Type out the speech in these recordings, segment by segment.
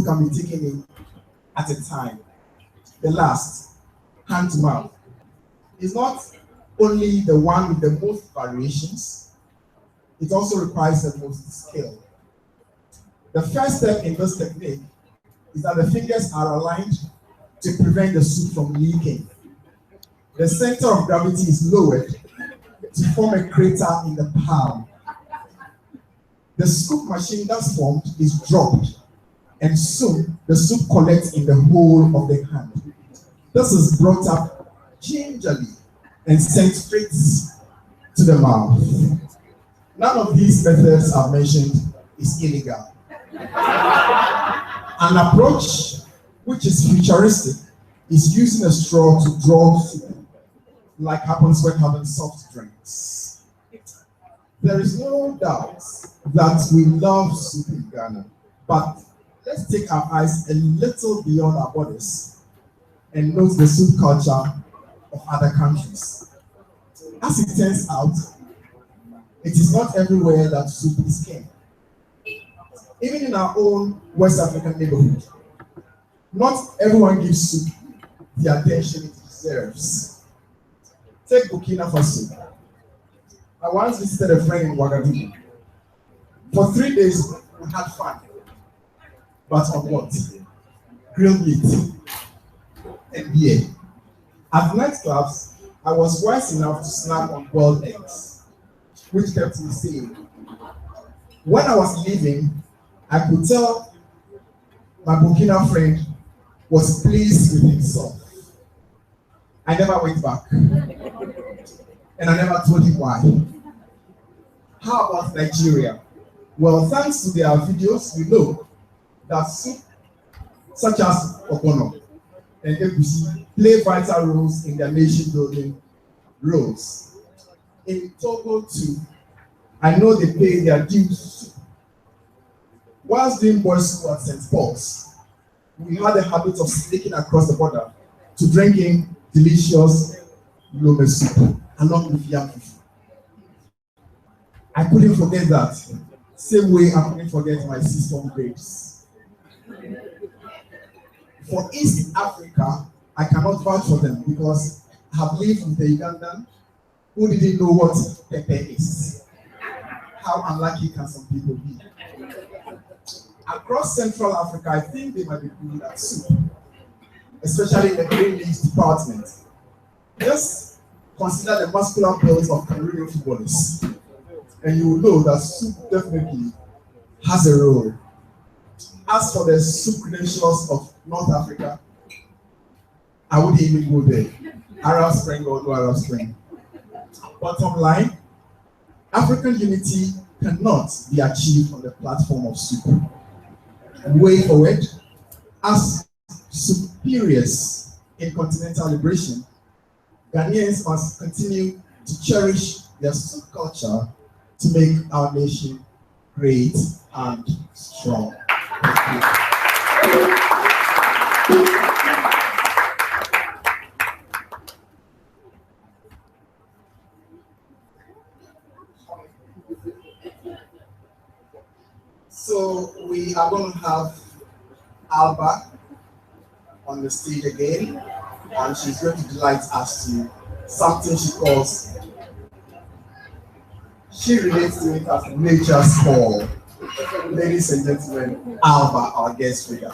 can be taken in at a time. The last, hand to mouth, is not only the one with the most variations, it also requires the most skill. The first step in this technique is that the fingers are aligned to prevent the soup from leaking. The center of gravity is lowered to form a crater in the palm. The scoop machine that's formed is dropped, and soon the soup collects in the whole of the hand. This is brought up gingerly and sent straight to the mouth. None of these methods I've mentioned is illegal. An approach which is futuristic is using a straw to draw soup, like happens when having soft drinks. There is no doubt that we love soup in Ghana, but let's take our eyes a little beyond our borders and note the soup culture of other countries. As it turns out, it is not everywhere that soup is king. Even in our own West African neighborhood, not everyone gives soup the attention it deserves. Take Burkina Faso. I once visited a friend in Ouagadougou. For 3 days, we had fun. But on what? Grilled meat and beer. At nightclubs, I was wise enough to snack on boiled eggs, which kept me sane. When I was leaving, I could tell my Burkina friend was pleased with himself. I never went back, and I never told him why. How about Nigeria? Well, thanks to their videos, we know that soup such as ogbono and egusi play vital roles in their nation-building roles. In Togo too, I know they pay their dues. Whilst doing boys school at St. Paul's, we had a habit of sneaking across the border to drinking delicious lome soup along with yam fufu. I couldn't forget that. Same way I couldn't forget my system grapes. For East Africa, I cannot vouch for them because I have lived with a Ugandan who didn't know what pepper is. How unlucky can some people be? Across Central Africa, I think they might be good at soup, especially in the green leaves department. Just consider the muscular build of Cameroonian footballers, and you will know that soup definitely has a role. As for the soup credentials of North Africa, I wouldn't even go there. Arab Spring or no Arab Spring. Bottom line, African unity cannot be achieved on the platform of soup. Way forward, as superiors in continental liberation, Ghanaians must continue to cherish their soup culture to make our nation great and strong. So we are going to have Alba on the stage again, and she's going to delight us to something she calls, she relates to it as nature's call. Ladies and gentlemen, Alba, our guest figure.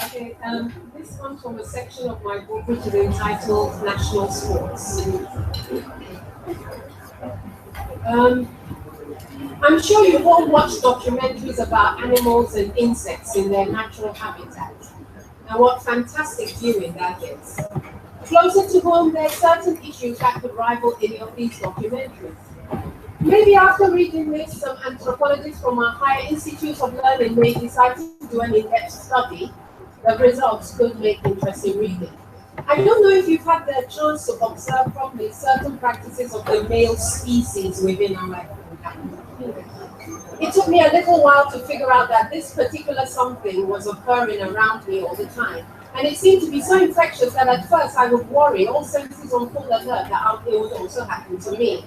Okay, this comes from a section of my book which is entitled National Sports. I'm sure you've all watched documentaries about animals and insects in their natural habitat. And what fantastic viewing that is. Closer to home, there are certain issues that could rival any of these documentaries. Maybe after reading this, some anthropologists from our higher institutes of learning may decide to do an in-depth study. The results could make interesting reading. I don't know if you've had the chance to observe properly certain practices of the male species within our kingdom. It took me a little while to figure out that this particular something was occurring around me all the time. And it seemed to be so infectious that at first I would worry, all senses on full alert, that it would also happen to me.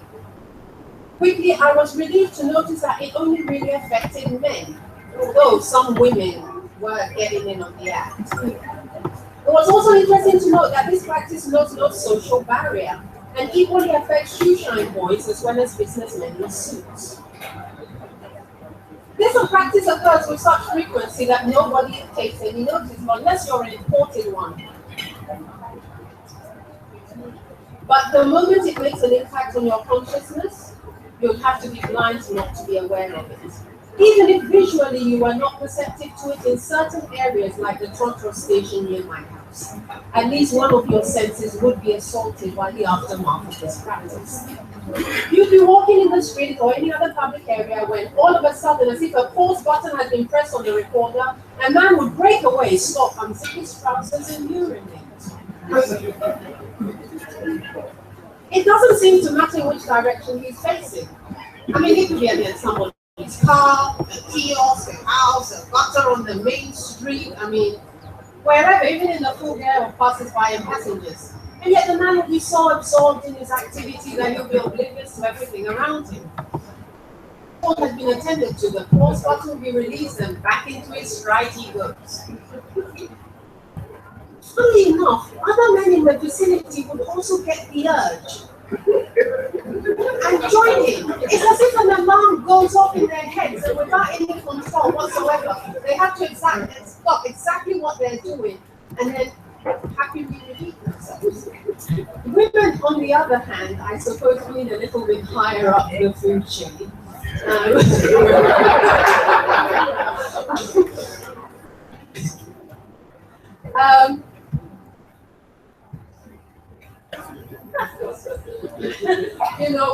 Quickly, I was relieved to notice that it only really affected men, although some women were getting in on the act. It was also interesting to note that this practice knows no social barrier and equally affects shoeshine boys as well as businessmen in suits. This practice occurs with such frequency that nobody takes any notice unless you're an imported one. But the moment it makes an impact on your consciousness, you'll have to be blind not to be aware of it. Even if visually you are not perceptive to it in certain areas like the Toronto station near my house, at least one of your senses would be assaulted by the aftermath of this practice. You'd be walking in the street or any other public area when all of a sudden, as if a pause button had been pressed on the recorder, a man would break away, stop, unzip his trousers and urinate. It doesn't seem to matter in which direction he's facing. I mean, it could be against someone's car, a kiosk, a house, a gutter on the main street. I mean, wherever, even in the full glare of passers-by and passengers. And yet the man will be so absorbed in his activity that he'll be oblivious to everything around him. All has been attended to, the pause button will be released and back into his stride he goes. Funnily enough, other men in the vicinity would also get the urge and join in. It's as if an alarm goes off in their heads and without any control whatsoever, they have to stop exactly what they're doing and then happily relieve themselves. Women, on the other hand, I suppose being a little bit higher up the food chain,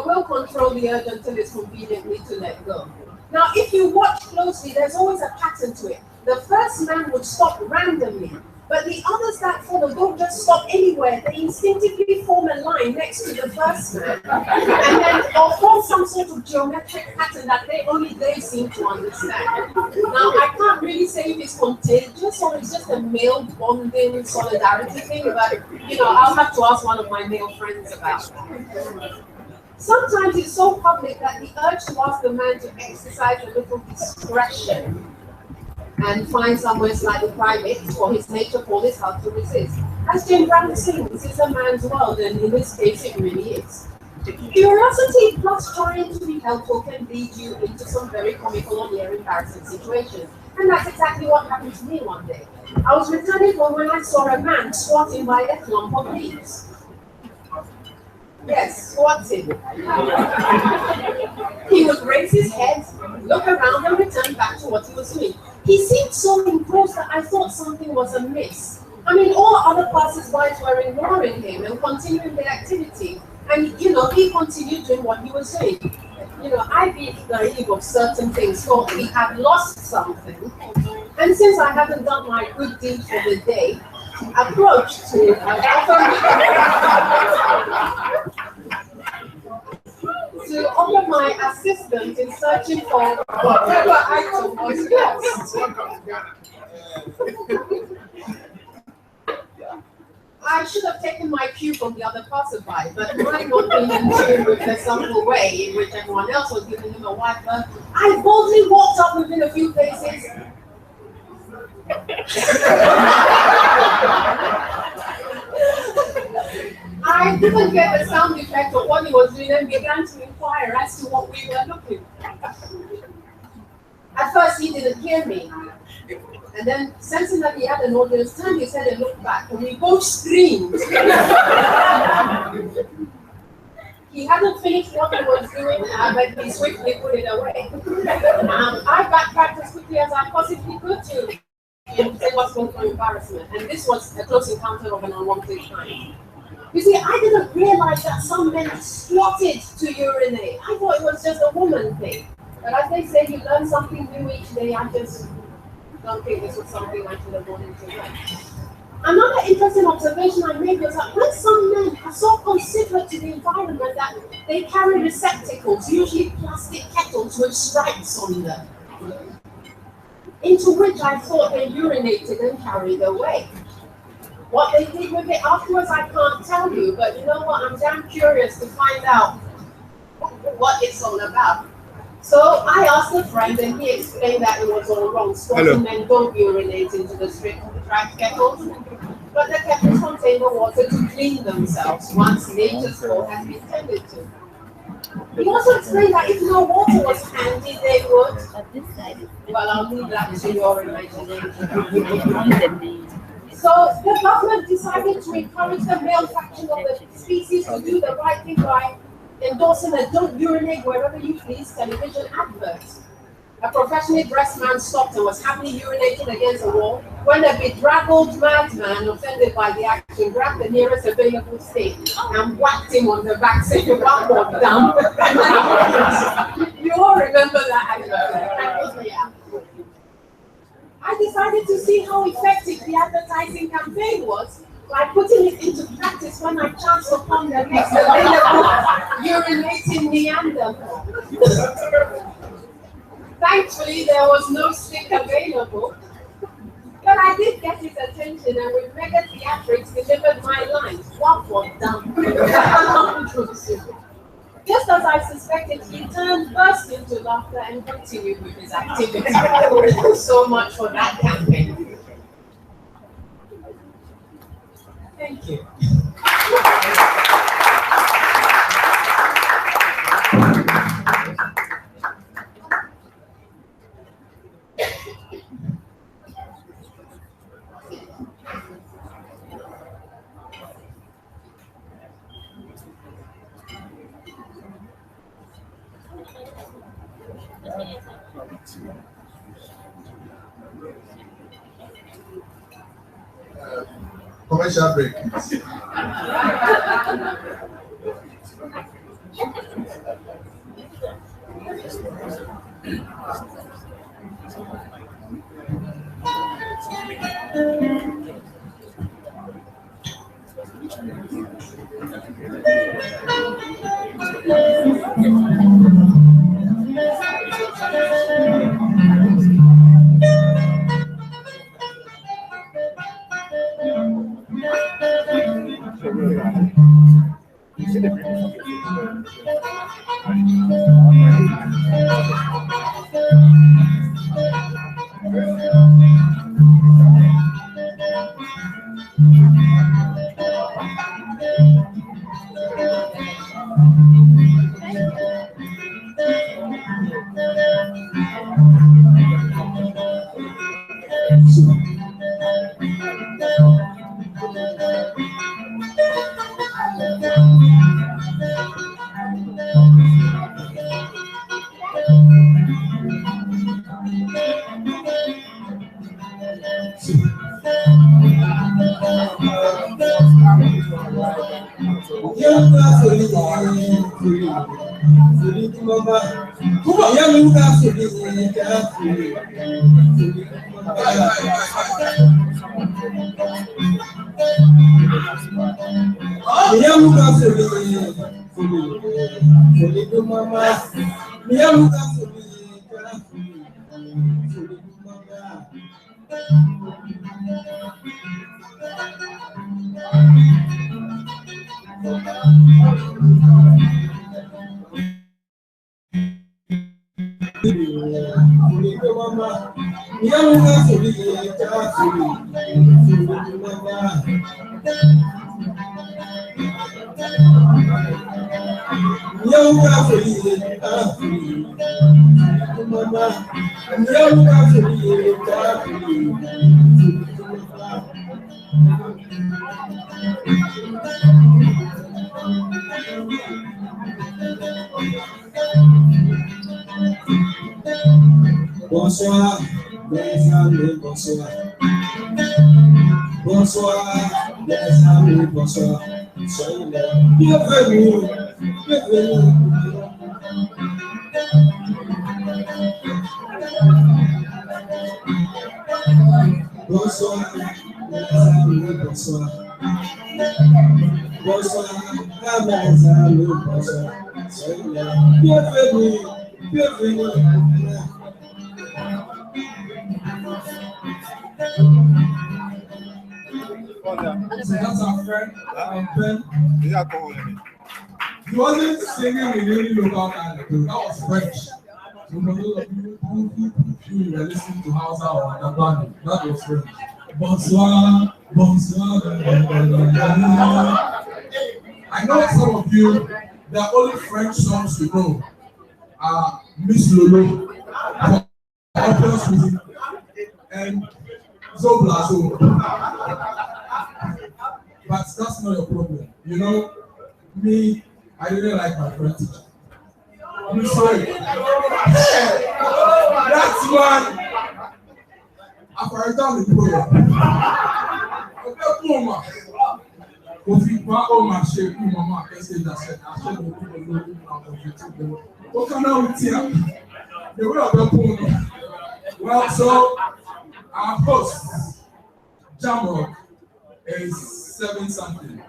we'll control the urge until it's conveniently to let go. Now, if you watch closely, there's always a pattern to it. The first man would stop randomly, but the others that follow don't just stop anywhere. They instinctively form a line next to the first man, and then or form some sort of geometric pattern that only they seem to understand. Now, I can't really say if it's contagious or it's just a male bonding solidarity thing, but I'll have to ask one of my male friends about that. Sometimes it's so public that the urge to ask the man to exercise a little discretion and find somewhere slightly private for his nature for his heart to resist. As Jane Brown sings, it's a man's world, and in this case it really is. Curiosity plus trying to be helpful can lead you into some very comical or near embarrassing situations. And that's exactly what happened to me one day. I was returning home when I saw a man squatting by a clump of leaves. Yes, squatting. He would raise his head, look around, and return back to what he was doing. He seemed so engrossed that I thought something was amiss. I mean, all other passers-by were ignoring him and continuing their activity. And, he continued doing what he was doing. I'd be naive of certain things, thought he had lost something. And since I haven't done my good deed for the day, approached to offer my assistance in searching for whatever item was lost. I should have taken my cue from the other passerby, but mine not being in tune with the simple way in which everyone else was giving him a wide berth, I boldly walked up within a few paces. I didn't get the sound effect of what he was doing and began to inquire as to what we were looking for. At first, he didn't hear me. And then, sensing that he had an audience, turned his head and looked back, and we both screamed. He hadn't finished what he was doing, but he swiftly put it away. I backtracked as quickly as I possibly could to save us both from embarrassment. And this was a close encounter of an unwanted kind. You see, I didn't realize that some men squatted to urinate. I thought it was just a woman thing. But as they say, you learn something new each day. I just don't think this was something I should have gone into. Another interesting observation I made was that when some men are so considerate to the environment that they carry receptacles, usually plastic kettles with stripes on them, into which I thought they urinated and carried away. What they did with it afterwards, I can't tell you, but you know what? I'm damn curious to find out what it's all about. So I asked a friend, and he explained that it was all wrong. Sporting men don't urinate into the trash kettles, but the kettles contain the water to clean themselves once nature's code has been tended to. He also explained that if no water was handy, they would. Well, I'll leave that to your imagination. So the government decided to encourage the male faction of the species to do the right thing by endorsing a "don't urinate wherever you please" television advert. A professionally dressed man stopped and was happily urinating against a wall when a bedraggled madman, offended by the action, grabbed the nearest available stick and whacked him on the back, saying, "One more down." You all remember that advert? Yeah. I decided to see how effective the advertising campaign was by putting it into practice when I chanced upon the next available urinating Neanderthal. Thankfully, there was no stick available, but I did get his attention, and with mega theatrics delivered my lines. What was done? Just as I suspected, he turned, burst into laughter, and continued with his activity. So much for that campaign. Thank you. Commercial break. Bonsoir, mes amis, bonsoir. Bonsoir, mes amis, bonsoir. Soyez là. Bienvenue, bienvenue. Bonsoir, mes amis, bonsoir. Bonsoir, mes amis, bonsoir. Soyez là. Bienvenue, bienvenue. So that's our friend, Ben. He wasn't singing in any local dialect, that was French. So for those of you who were listening to Hausa or Adabani, that was French. Bonsoir, bonsoir. I know some of you, the only French songs you know are Miss Lolo, Opus Music, and Zobla. But that's not your problem. You know, me, I didn't like my French teacher. I'm sorry. That's one. After the program. Kofi pa o ma she ku mama kese da se a she no ku no na ko what can I with you? The way of the phone. Well, so our host, Jamrock, is 7 something.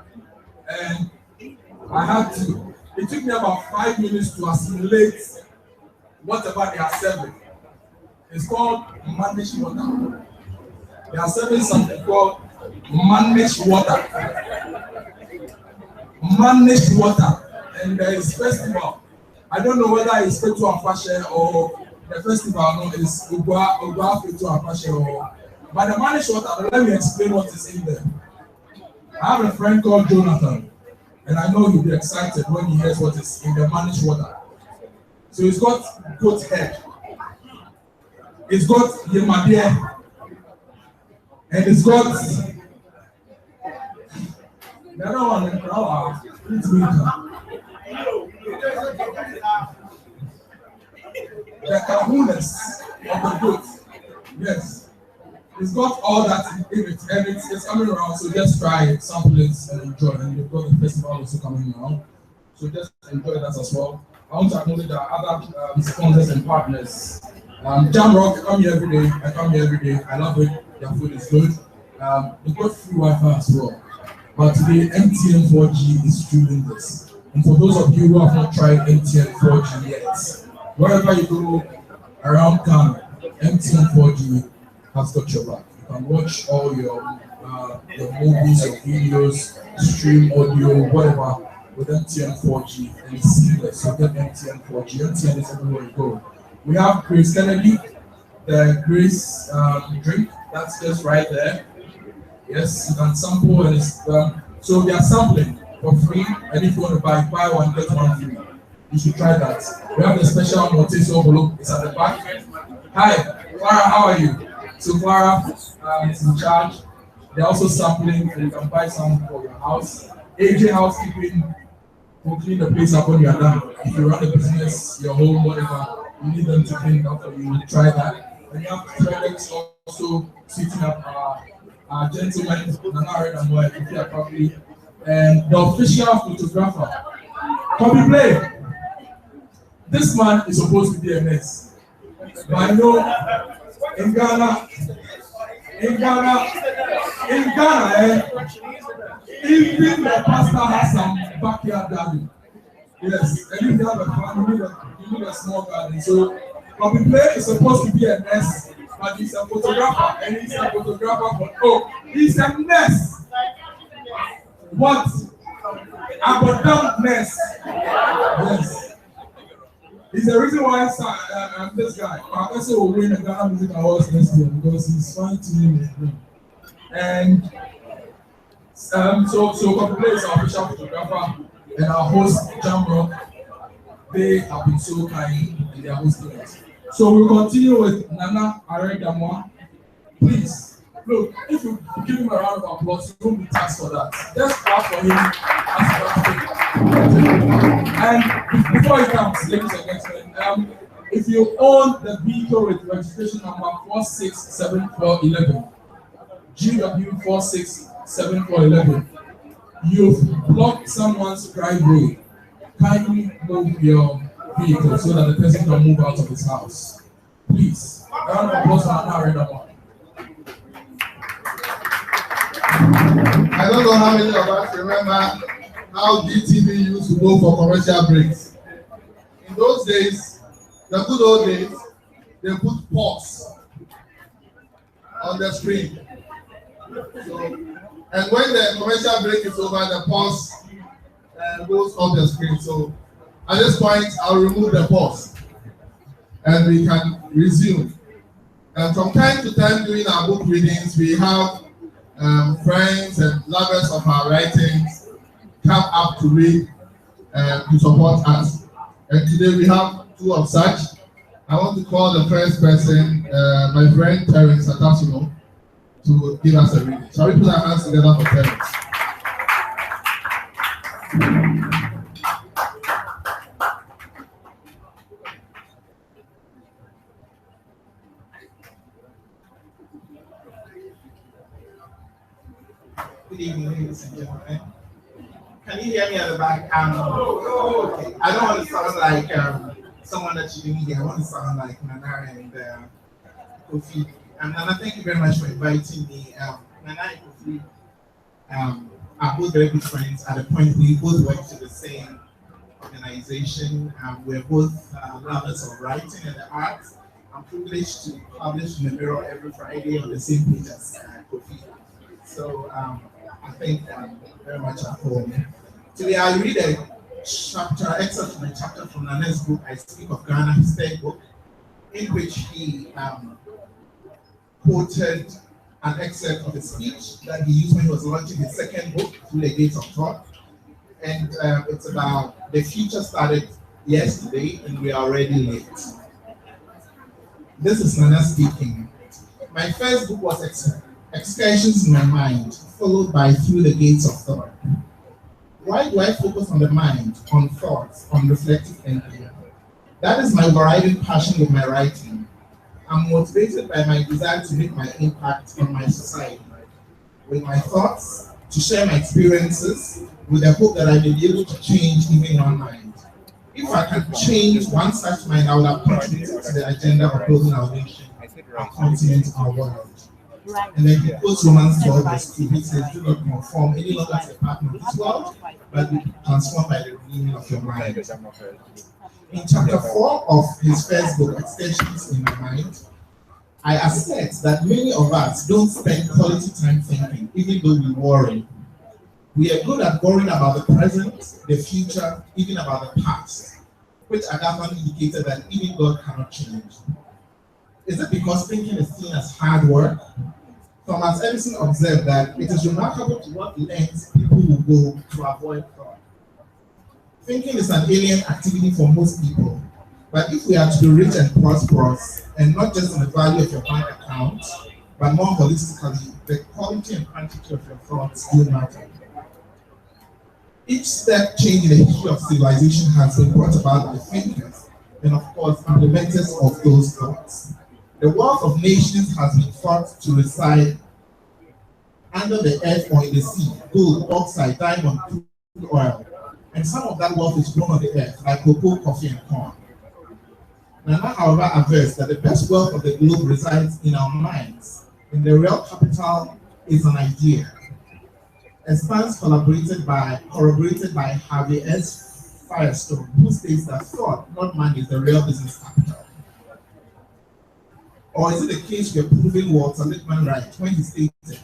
And I had to, it took me about 5 minutes to assimilate whatever they are serving. It's called managed water. They are serving something called managed water. Managed water. And there is festival. I don't know whether it's Fetu Afashe or the festival no, is Ugwa Fetu Afashe or. But the managed water, let me explain what is in there. I have a friend called Jonathan, and I know he'll be excited when he hears what is in the managed water. So it's got goat head, it's got Yemadia, and it's got the other one in Krawa, the kahunas of the goat. Yes. It's got all that in it, and it's coming around, so just try it, sample it, and enjoy. And you've got the festival also coming around, so just enjoy that as well. I want to acknowledge our other sponsors and partners. Jamrock, I come here every day. I love it, their food is good. They've got free Wi-Fi as well. But today, MTN 4G is doing this. And for those of you who have not tried MTN 4G yet, wherever you go around Ghana, MTN 4G has got your back. You can watch all your movies, your videos, stream audio, whatever with MTN 4G, and it's seamless. So get MTN 4G. MTN is everywhere you go. We have Grace Kennedy, the Grace drink. That's just right there. Yes, you can sample, and it's so they are sampling for free. And if you want to buy one get one free, you should try that. We have the special notice envelope. It's at the back. Hi, Clara, how are you? So Clara is in charge. They're also sampling, and you can buy some for your house. AJ Housekeeping will clean the place up when you are done. If you run a business, your home, whatever, you need them to clean it up for you. Try that. And you have Felix also sitting up our gentleman, Nana and Boy, probably, and the official photographer. Copy play. This man is supposed to be a mess. But I know in Ghana, even the pastor has some backyard garden. Yes, and if you have a farm, you need a small garden. So, Copy Play is supposed to be a mess, but he's a photographer, and he's a photographer he's a mess. What? A dumb mess. Yes. It's the reason why this guy, Professor will win the Ghana Music Awards next year because he's fine tuning his brain. And so Copy Play is our official photographer, and our host, Jamrock, they have been so kind and they are hosting us. So we'll continue with Nana Aredamwa. Please, look, if you give him a round of applause, you won't be taxed for that. Just clap for him. And before he comes, ladies and gentlemen, if you own the vehicle with registration number 467411, GW 467411, you've blocked someone's driveway, kindly move your vehicle so that the person can move out of his house. Please, round of applause for Anna Redamon. I don't know how many of us remember how DTV used to go for commercial breaks. In those days, the good old days, they put pause on the screen. So And when the commercial break is over, the pause goes off the screen. So at this point, I'll remove the pause and we can resume. And from time to time during our book readings, we have friends and lovers of our writings come up to read to support us. And today we have two of such. I want to call the first person, my friend Terence Atasuno, to give us a reading. Shall we put our hands together for Terence? Good evening, ladies and gentlemen. Can you hear me at the back? Okay. I don't want to sound like someone that you didn't hear. I want to sound like Nana and Kofi. Nana, thank you very much for inviting me. Nana and Kofi are both very good friends. At the point we both work to the same organization. We're both lovers of writing and the arts. I'm privileged to publish in the Mirror every Friday on the same page as Kofi. So I think very much at home. Today I read a excerpt from a chapter from Nana's book, I Speak of Ghana, his third book, in which he quoted an excerpt of a speech that he used when he was launching his second book, Through the Gates of Thought. And it's about the future started yesterday and we are already late. This is Nana speaking. My first book was Excursions in My Mind, followed by Through the Gates of Thought. Why do I focus on the mind, on thoughts, on reflective thinking? That is my overriding passion with my writing. I'm motivated by my desire to make my impact on my society. With my thoughts, to share my experiences, with the hope that I may be able to change even one mind. If I can change one such mind, I would have contributed to the agenda of building our nation, our continent, our world. And then he quotes Romans 12 verse 2, he says, do not conform any longer to the pattern of this world, but be transformed by the renewing of your mind. In chapter 4 of his first book, Extensions in My Mind, I assert that many of us don't spend quality time thinking, even though we worry. We are good at worrying about the present, the future, even about the past, which Agatha indicated that even God cannot change. Is it because thinking is seen as hard work? Thomas Edison observed that it is remarkable to what lengths people will go to avoid thought. Thinking is an alien activity for most people, but if we are to be rich and prosperous, and not just on the value of your bank account, but more holistically, the quality and quantity of your thoughts do matter. Each step change in the history of civilization has been brought about by thinkers, and of course, implementers of those thoughts. The wealth of nations has been thought to reside under the earth or in the sea, gold, bauxite, diamond, crude oil. And some of that wealth is grown on the earth, like cocoa, coffee, and corn. Nana, however, avers that the best wealth of the globe resides in our minds, and the real capital is an idea. A stance corroborated by Harvey S. Firestone, who states that thought, not money, is the real business capital. Or is it the case we're proving Walter Lippmann right when he stated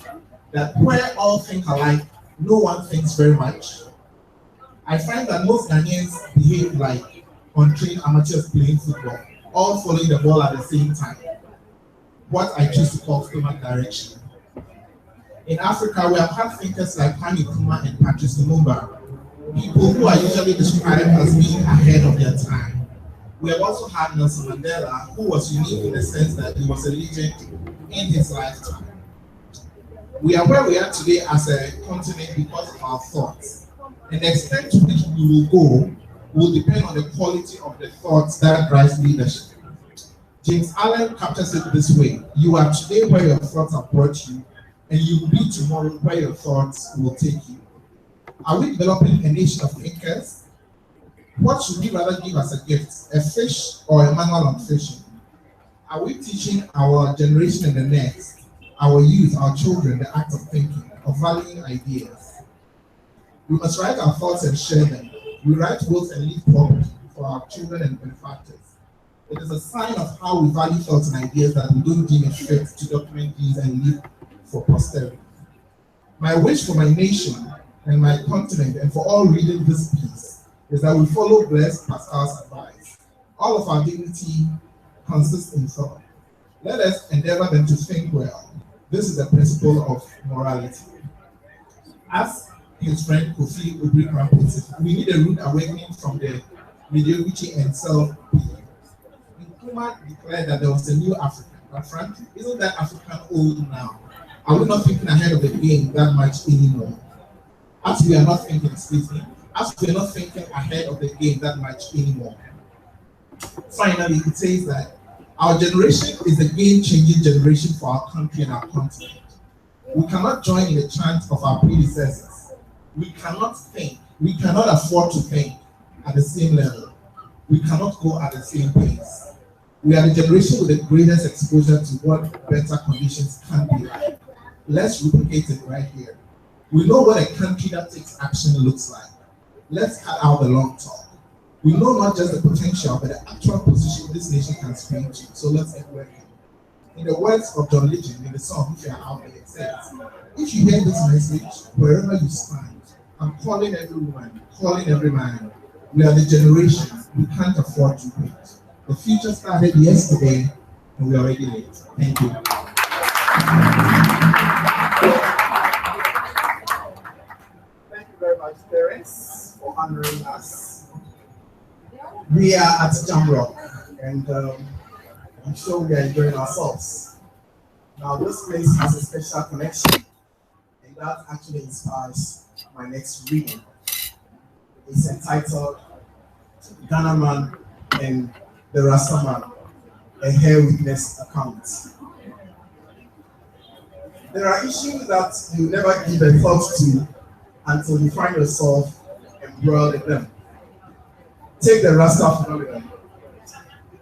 that where all think alike, no one thinks very much? I find that most Ghanaians behave like untrained amateurs playing football, all following the ball at the same time. What I choose to call stomach direction. In Africa, we have had thinkers like Kwame Nkrumah and Patrice Lumumba, people who are usually described as being ahead of their time. We have also had Nelson Mandela, who was unique in the sense that he was a legend in his lifetime. We are where we are today as a continent because of our thoughts. And the extent to which we will go will depend on the quality of the thoughts that drives leadership. James Allen captures it this way: you are today where your thoughts have brought you, and you will be tomorrow where your thoughts will take you. Are we developing a nation of thinkers? What should we rather give as a gift, a fish or a manual on fishing? Are we teaching our generation and the next, our youth, our children, the act of thinking, of valuing ideas? We must write our thoughts and share them. We write wills and leave property for our children and benefactors. It is a sign of how we value thoughts and ideas that we don't deem it fit to document these and leave for posterity. My wish for my nation and my continent and for all reading this piece is that we follow Blaise Pascal's advice. All of our dignity consists in thought. Let us endeavor then to think well. This is the principle of morality. As his friend Kofi Obrikran puts it, we need a rude awakening from the mediocrity and self-pity. Nkrumah declared that there was a new Africa, but frankly, isn't that African old now? Are we not thinking ahead of the game that much anymore? As we are not thinking, excuse me, as we are not thinking ahead of the game that much anymore. Finally, it says that our generation is a game-changing generation for our country and our continent. We cannot join in the chant of our predecessors. We cannot think, we cannot afford to think at the same level. We cannot go at the same pace. We are the generation with the greatest exposure to what better conditions can be like. Let's replicate it right here. We know what a country that takes action looks like. Let's cut out the long talk. We know not just the potential, but the actual position this nation can spring to. So let's get working. In the words of John Legend in the song If You're Out There, it says, if you hear this message, wherever you stand, I'm calling every woman, calling every man. We are the generation we can't afford to wait. The future started yesterday, and we're already late. Thank you. Thank you very much, parents, for honoring us. We are at Jamrock, and I'm sure we are enjoying ourselves. Now, this place has a special connection, and that actually inspires my next reading. It's entitled Ghana Man and the Rasta Man, a hair witness account. There are issues that you never give a thought to until you find yourself embroiled in them. Take the Rasta phenomenon.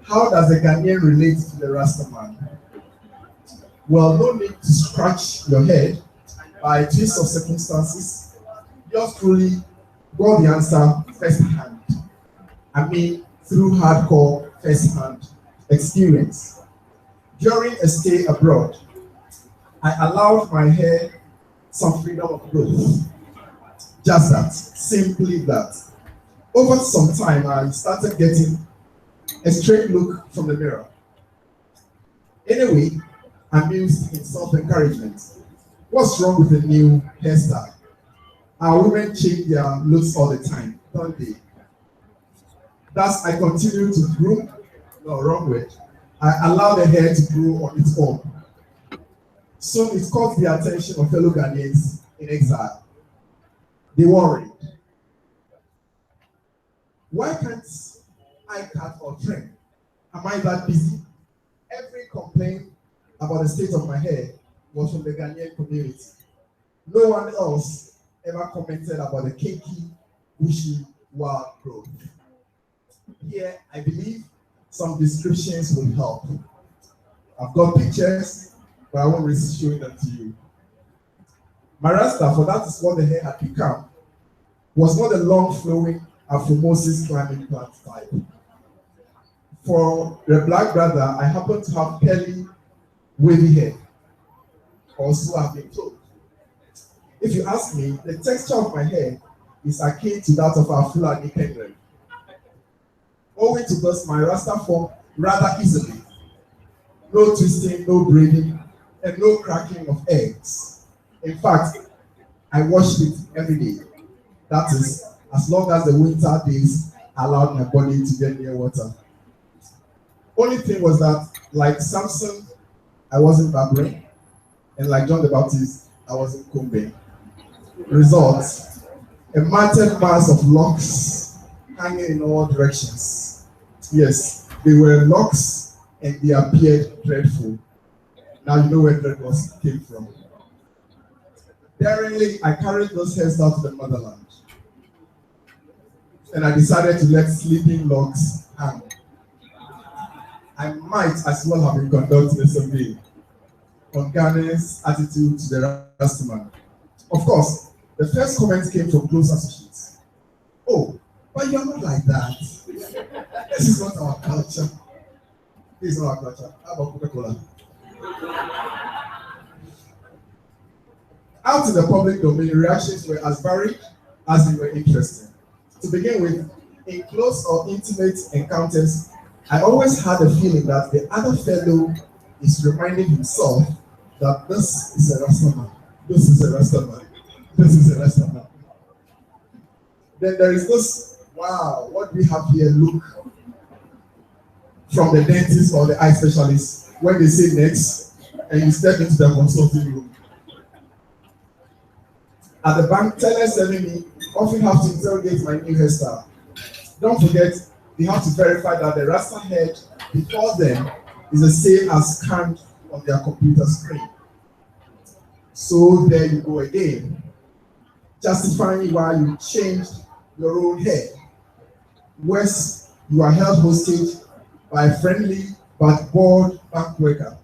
How does the Ghanaian relate to the Rasta man? Well, no need to scratch your head by a twist of circumstances. Just truly got the answer firsthand. I mean, through hardcore first-hand experience. During a stay abroad, I allowed my hair some freedom of growth. Just that, simply that. Over some time, I started getting a straight look from the mirror. Anyway, I'm used in self-encouragement. What's wrong with the new hairstyle? Our women change their looks all the time, don't they? Thus, I continue to groom, no, wrong word. I allow the hair to grow on its own. Soon it caught the attention of fellow Ghanaians in exile. They worried. Why can't I cut or trim? Am I that busy? Every complaint about the state of my hair was from the Ghanaian community. No one else ever commented about the kinky, bushy, wild growth. Here, I believe some descriptions will help. I've got pictures, but I won't risk showing them to you. My rasta, for that is what the hair had become, was not a long flowing Afro-Moses climbing plant type. For the black brother, I happen to have curly, wavy hair, or so I've been told. If you ask me, the texture of my hair is akin to that of our Fulani penguin. Owing to this, my rasta form rather easily. No twisting, no braiding, and no cracking of eggs. In fact, I washed it every day. That is, as long as the winter days allowed my body to get near water. Only thing was that, like Samson, I wasn't barbering, and like John the Baptist, I wasn't combing. Result, a matted mass of locks hanging in all directions. Yes, they were locks and they appeared dreadful. Now you know where dread came from. Daringly, I carried those hairstyles to the motherland. And I decided to let sleeping locks hang. I might as well have been conducting a survey on Ghana's attitude to the Rastaman. Of course, the first comment came from close associates. Oh, but you're not like that. This is not our culture. This is not our culture. How about Coca-Cola? Out in the public domain, reactions were as varied as they were interesting. To begin with, in close or intimate encounters, I always had a feeling that the other fellow is reminding himself that this is a Rastaman, this is a Rastaman, this is a Rastaman. Then there is this, wow, what we have here, look from the dentist or the eye specialist when they say next and you step into the consulting room. At the bank, tellers serving me often have to interrogate my new hairstyle. Don't forget, they have to verify that the Rasta head before them is the same as scanned on their computer screen. So there you go again, justifying why you changed your own hair. Worse, you are held hostage by a friendly but bored bank worker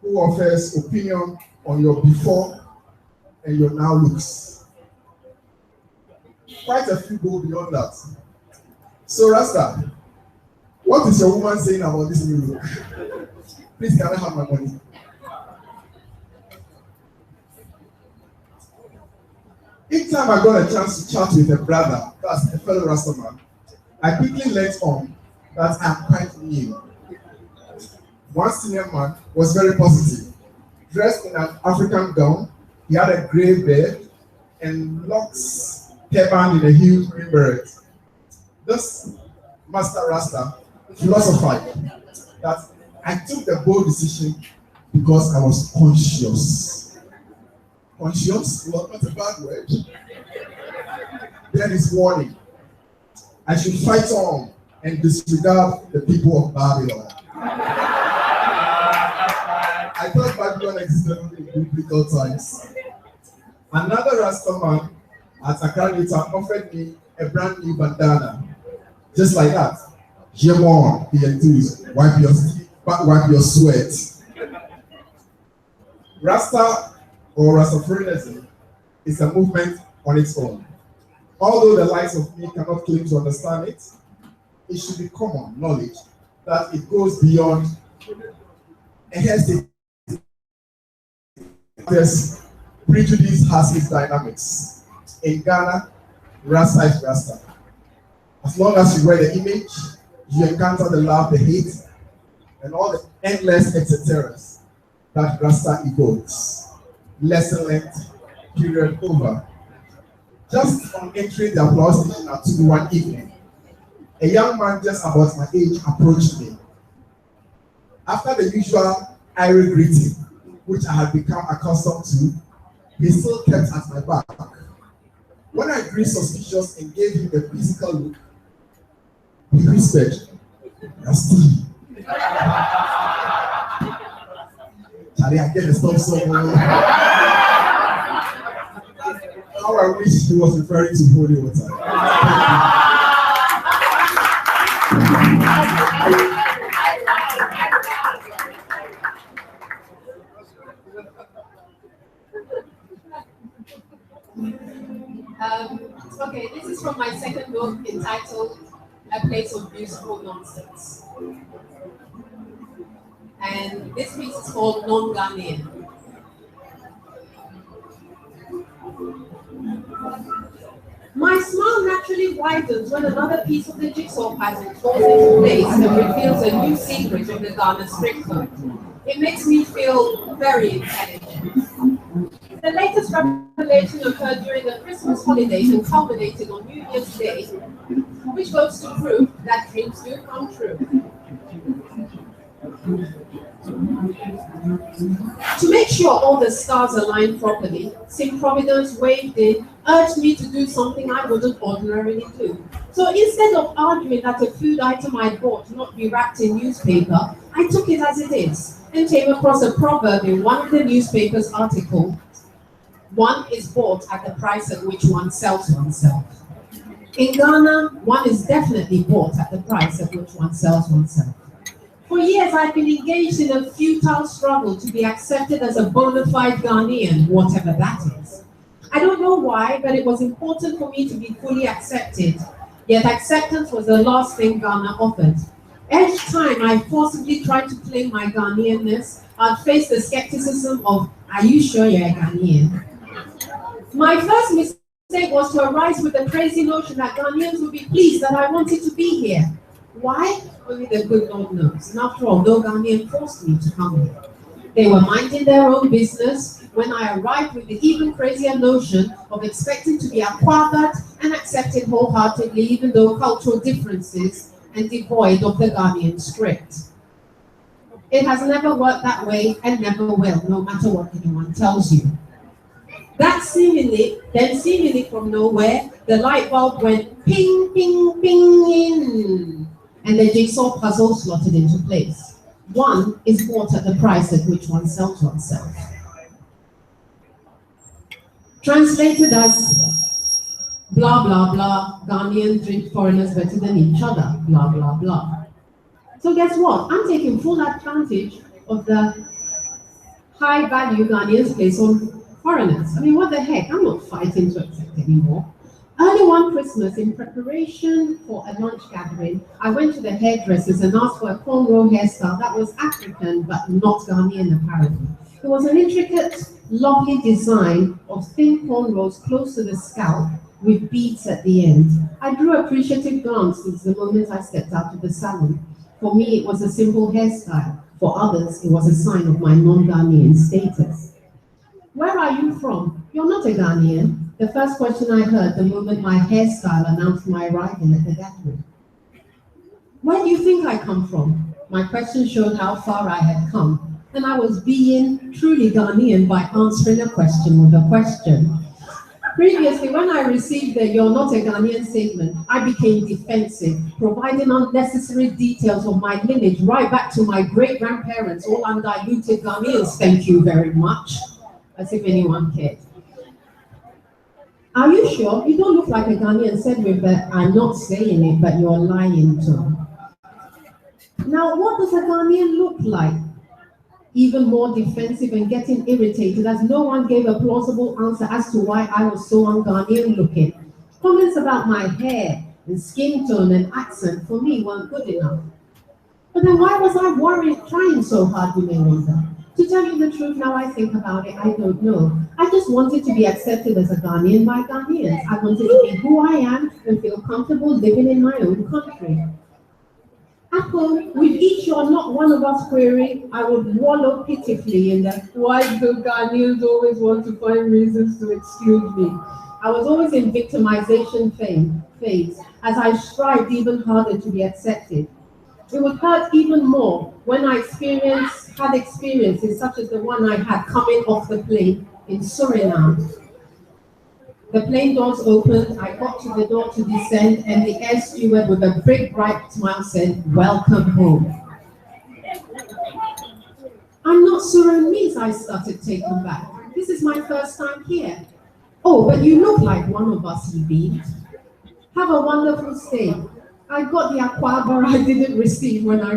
who offers opinion on your before and your now looks. Quite a few go beyond that. So Rasta, what is your woman saying about this new look? Please, can I have my money? Each time I got a chance to chat with a brother, that's a fellow Rastaman, I quickly learned on that I'm quite new. One senior man was very positive. Dressed in an African gown, he had a grey beard and locks hairband in a huge green beret. This Master Rasta philosophized that I took the bold decision because I was conscious. Conscious was not a bad word. There is warning. I should fight on and disregard the people of Babylon. I thought Babylon existed only in biblical times. Another Rasta man at Accra offered me a brand new bandana. Just like that. Jemon, he enthused. Wipe your sweat. Rasta or Rastafarianism is a movement on its own. Although the likes of me cannot claim to understand it, it should be common knowledge that it goes beyond a hairstyle. Prejudice has its dynamics. In Ghana, Rasta is Rasta. As long as you wear the image, you encounter the love, the hate, and all the endless etc. that Rasta evokes. Lesson learned, period over. Just on entering the applause station at 2 one evening, a young man just about my age approached me. After the usual irate greeting, which I had become accustomed to, he still kept at my back. When I grew suspicious and gave him a physical look, he whispered, "Rusty." Charlie, I get the stuff somewhere. How I wish he was referring to holy water. Okay, this is from my second book entitled A Place of Beautiful Nonsense. And this piece is called Non-Ghanaian. My smile naturally widens when another piece of the jigsaw puzzle falls into place and reveals a new secret of the Ghana street code. It makes me feel very intelligent. The latest revelation occurred during the Christmas holidays and culminated on New Year's Day, which goes to prove that dreams do come true. To make sure all the stars align properly, St. Providence waved in, urged me to do something I wouldn't ordinarily do. So instead of arguing that a food item I bought not be wrapped in newspaper, I took it as it is and came across a proverb in one of the newspaper's articles: one is bought at the price at which one sells oneself. In Ghana, one is definitely bought at the price at which one sells oneself. For years, I've been engaged in a futile struggle to be accepted as a bona fide Ghanaian, whatever that is. I don't know why, but it was important for me to be fully accepted. Yet acceptance was the last thing Ghana offered. Each time I forcibly tried to claim my Ghanaianness, I'd face the skepticism of, Are you sure you're a Ghanaian? My first mistake was to arise with the crazy notion that Ghanaians would be pleased that I wanted to be here. Why? Only the good Lord knows. And after all, no Ghanaian forced me to come here. They were minding their own business when I arrived with the even crazier notion of expecting to be acquired and accepted wholeheartedly, even though cultural differences and devoid of the Ghanaian script. It has never worked that way and never will, no matter what anyone tells you. Then seemingly from nowhere, the light bulb went ping, ping, ping in, and the jigsaw puzzle slotted into place. One is bought at the price at which one sells oneself. Translated as blah, blah, blah, Ghanaians treat foreigners better than each other, blah, blah, blah. So guess what? I'm taking full advantage of the high value Ghanaians place on foreigners. I mean, what the heck? I'm not fighting to accept anymore. Early one Christmas, in preparation for a lunch gathering, I went to the hairdressers and asked for a cornrow hairstyle that was African but not Ghanaian apparently. It was an intricate, lovely design of thin cornrows close to the scalp with beads at the end. I drew appreciative glances the moment I stepped out of the salon. For me, it was a simple hairstyle. For others, it was a sign of my non-Ghanaian status. Where are you from? You're not a Ghanaian. The first question I heard the moment my hairstyle announced my arrival at the gathering. Where do you think I come from? My question showed how far I had come, and I was being truly Ghanaian by answering a question with a question. Previously, when I received the "you're not a Ghanaian" statement, I became defensive, providing unnecessary details of my lineage right back to my great-grandparents, all undiluted Ghanaians, thank you very much, as if anyone cared. Are you sure? You don't look like a Ghanaian, said with the "I'm not saying it, but you're lying" tone. Now, what does a Ghanaian look like? Even more defensive and getting irritated as no one gave a plausible answer as to why I was so un-Ghanaian looking. Comments about my hair and skin tone and accent for me weren't good enough. But then why was I worried, trying so hard, you may wonder? To tell you the truth, now I think about it, I don't know. I just wanted to be accepted as a Ghanaian by Ghanaians. I wanted to be who I am and feel comfortable living in my own country. At home, with each "you're not one of us" query, I would wallow pitifully in the "why do Ghanaians always want to find reasons to exclude me?" I was always in victimization phase as I strived even harder to be accepted. It would hurt even more when I had experiences such as the one I had coming off the plane in Suriname. The plane doors opened, I got to the door to descend, and the air steward with a big bright smile said, "Welcome home." "I'm not Surinamese," I started, taken back. "This is my first time here." "Oh, but you look like one of us," he beamed. "Have a wonderful stay." I got the aquaba I didn't receive when I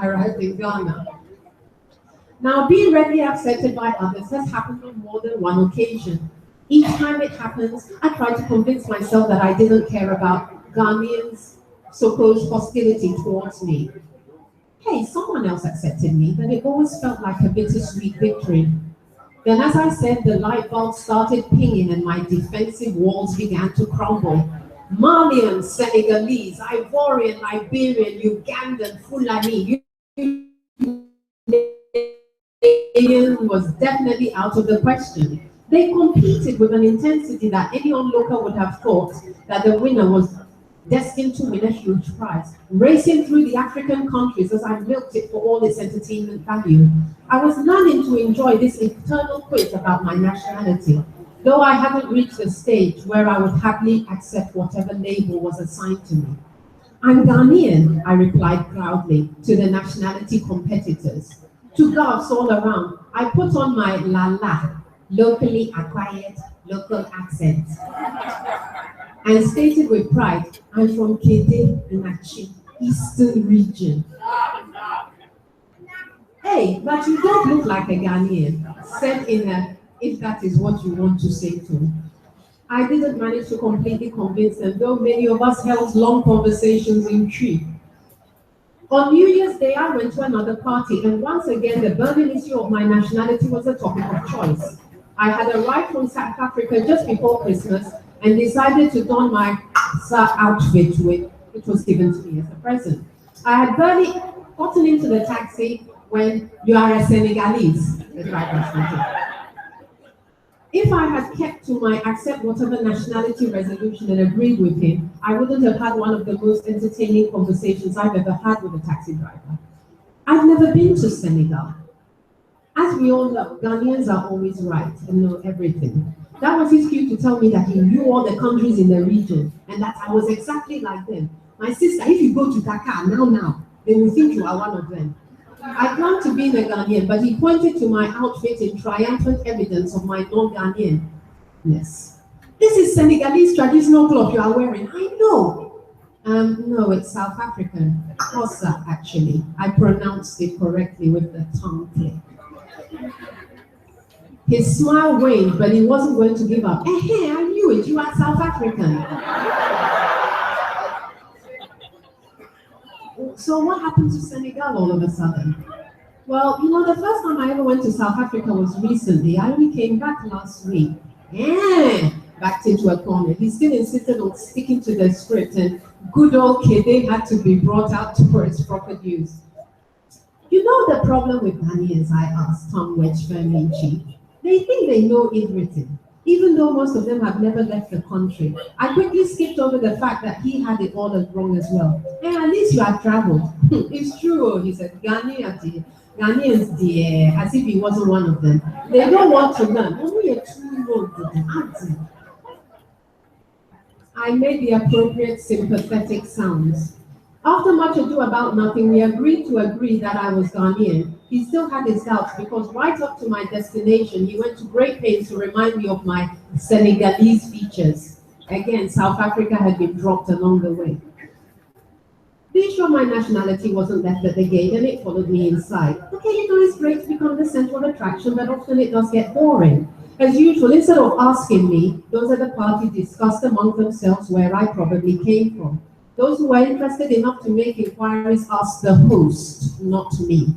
arrived in Ghana. Now, being readily accepted by others has happened on more than one occasion. Each time it happens, I try to convince myself that I didn't care about Ghanaians' supposed hostility towards me. Hey, someone else accepted me, but it always felt like a bittersweet victory. Then, as I said, the light bulb started pinging and my defensive walls began to crumble. Malian, Senegalese, Ivorian, Liberian, Ugandan, Fulani, was definitely out of the question. They competed with an intensity that any onlooker would have thought that the winner was destined to win a huge prize. Racing through the African countries as I milked it for all its entertainment value, I was learning to enjoy this eternal quiz about my nationality, though I haven't reached the stage where I would happily accept whatever label was assigned to me. "I'm Ghanaian," I replied proudly to the nationality competitors. To gulfs all around, I put on my la, locally acquired local accent, and stated with pride, "I'm from Kede, Nachi, Eastern region." "Hey, but you don't look like a Ghanaian," said in a "if that is what you want to say" to. I didn't manage to completely convince them, though many of us held long conversations in Twi. On New Year's Day, I went to another party, and once again, the burning issue of my nationality was a topic of choice. I had arrived from South Africa just before Christmas and decided to don my outfit, which was given to me as a present. I had barely gotten into the taxi when "You are a Senegalese," the driver stated. If I had kept to my accept whatever nationality resolution and agreed with him, I wouldn't have had one of the most entertaining conversations I've ever had with a taxi driver. I've never been to Senegal. As we all know, Ghanaians are always right and know everything. That was his cue to tell me that he knew all the countries in the region and that I was exactly like them. My sister, if you go to Dakar now, they will think you are one of them. I planned to be a Ghanaian, but he pointed to my outfit in triumphant evidence of my non-Ghanaian-ness. This is Senegalese traditional cloth you are wearing. I know. No, it's South African. Xhosa, actually. I pronounced it correctly with the tongue click. His smile waned, but he wasn't going to give up. Hey, I knew it. You are South African. So what happened to Senegal all of a sudden? Well, the first time I ever went to South Africa was recently. I only came back last week. Backed into a corner. He still insisted on sticking to the script, and good old Kede had to be brought out for its proper use. You know the problem with Ghanaians, I asked Tom Wedge-Ferminci. They think they know everything, even though most of them have never left the country. I quickly skipped over the fact that he had it all as wrong as well. Hey, at least you have traveled. It's true, he said. Ghanaians, dear, as if he wasn't one of them. They don't want to learn. Only a 2-year-old. I made the appropriate sympathetic sounds. After much ado about nothing, we agreed that I was Ghanaian. He still had his doubts because right up to my destination, he went to great pains to remind me of my Senegalese features. Again, South Africa had been dropped along the way. The issue of my nationality wasn't left at the gate, and it followed me inside. Okay, it's great to become the center of attraction, but often it does get boring. As usual, instead of asking me, those at the party discussed among themselves where I probably came from. Those who were interested enough to make inquiries asked the host, not me.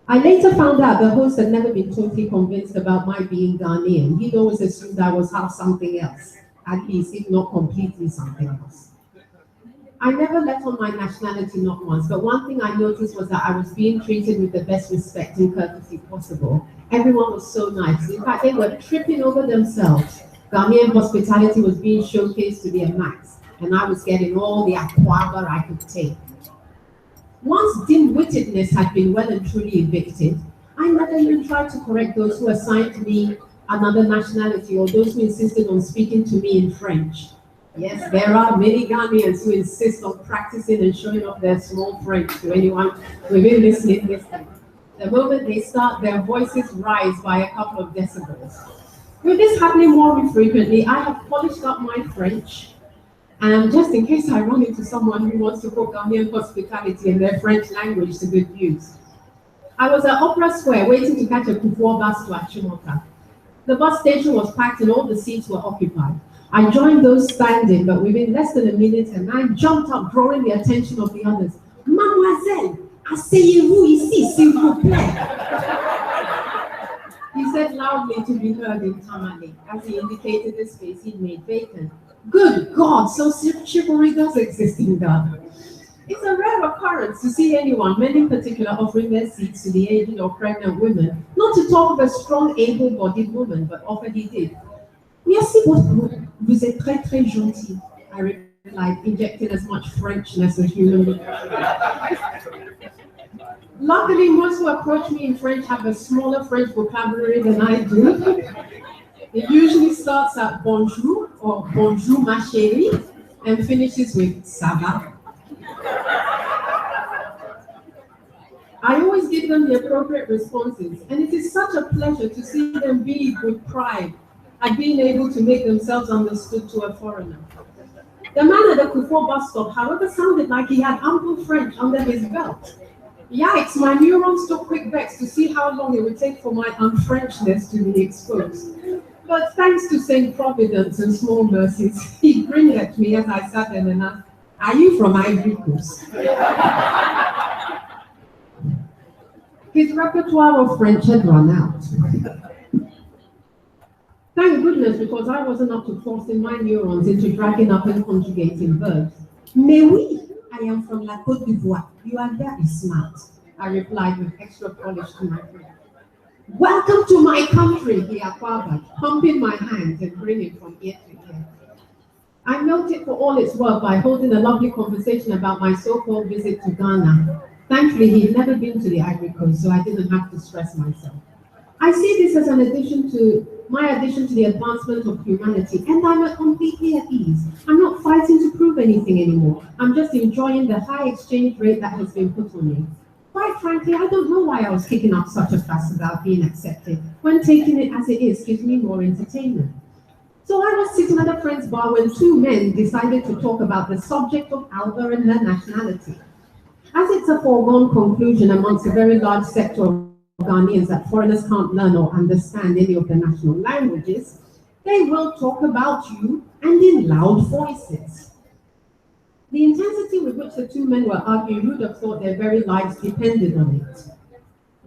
I later found out the host had never been totally convinced about my being Ghanaian. He'd always assumed I was half something else, at least if not completely something else. I never let on my nationality not once, but one thing I noticed was that I was being treated with the best respect and courtesy possible. Everyone was so nice. In fact, they were tripping over themselves. Ghanaian hospitality was being showcased to their max, and I was getting all the aquaba I could take. Once dim-wittedness had been well and truly evicted, I never even tried to correct those who assigned me another nationality or those who insisted on speaking to me in French. Yes, there are many Ghanaians who insist on practicing and showing off their small French to anyone who've been listening this time. The moment they start, their voices rise by a couple of decibels. With this happening more frequently, I have polished up my French, and just in case I run into someone who wants to put Ghanaian hospitality and their French language to good use. I was at Opera Square waiting to catch a Kufuor bus to Achimota. The bus station was packed and all the seats were occupied. I joined those standing, but within less than a minute, a man jumped up, drawing the attention of the others. Mademoiselle, asseyez-vous ici, s'il vous plaît. He said loudly to be heard in Tamale, as he indicated the space he'd made vacant. Good God, so chivalry does exist in Ghana. It's a rare occurrence to see anyone, men in particular, offering their seats to the aged or pregnant women, not to talk of a strong, able-bodied woman, but often he did. Merci beaucoup. Vous êtes très, très gentil, I replied, injecting as much Frenchness as humanly possible. Luckily, most who approach me in French have a smaller French vocabulary than I do. It usually starts at bonjour or bonjour ma chérie and finishes with ça va. I always give them the appropriate responses, and it is such a pleasure to see them bead with pride at being able to make themselves understood to a foreigner. The man at the Kufuor bus stop, however, sounded like he had ample French under his belt. Yikes, my neurons took quick bets to see how long it would take for my unfrenchness to be exposed. But thanks to St. Providence and small mercies, he grinned at me as I sat there and asked, "Are you from Ivory Coast?" His repertoire of French had run out. Thank goodness, because I wasn't up to forcing my neurons into dragging up and conjugating verbs. Mais oui, I am from La Côte d'Ivoire. You are very smart, I replied with extra polish to my friend. Welcome to my country, he acquired, pumping my hands and grinning from ear to ear. I noted for all its worth by holding a lovely conversation about my so-called visit to Ghana. Thankfully, he'd never been to the Ivory Coast, so I didn't have to stress myself. I see this as my addition to the advancement of humanity, and I'm completely at ease. I'm not fighting to prove anything anymore. I'm just enjoying the high exchange rate that has been put on me. Quite frankly, I don't know why I was kicking up such a fuss about being accepted, when taking it as it is gives me more entertainment. So I was sitting at a friend's bar when two men decided to talk about the subject of Alba and her nationality. As it's a foregone conclusion amongst a very large sector of Ghanaians that foreigners can't learn or understand any of the national languages, they will talk about you and in loud voices. The intensity with which the two men were arguing, you would have thought their very lives depended on it.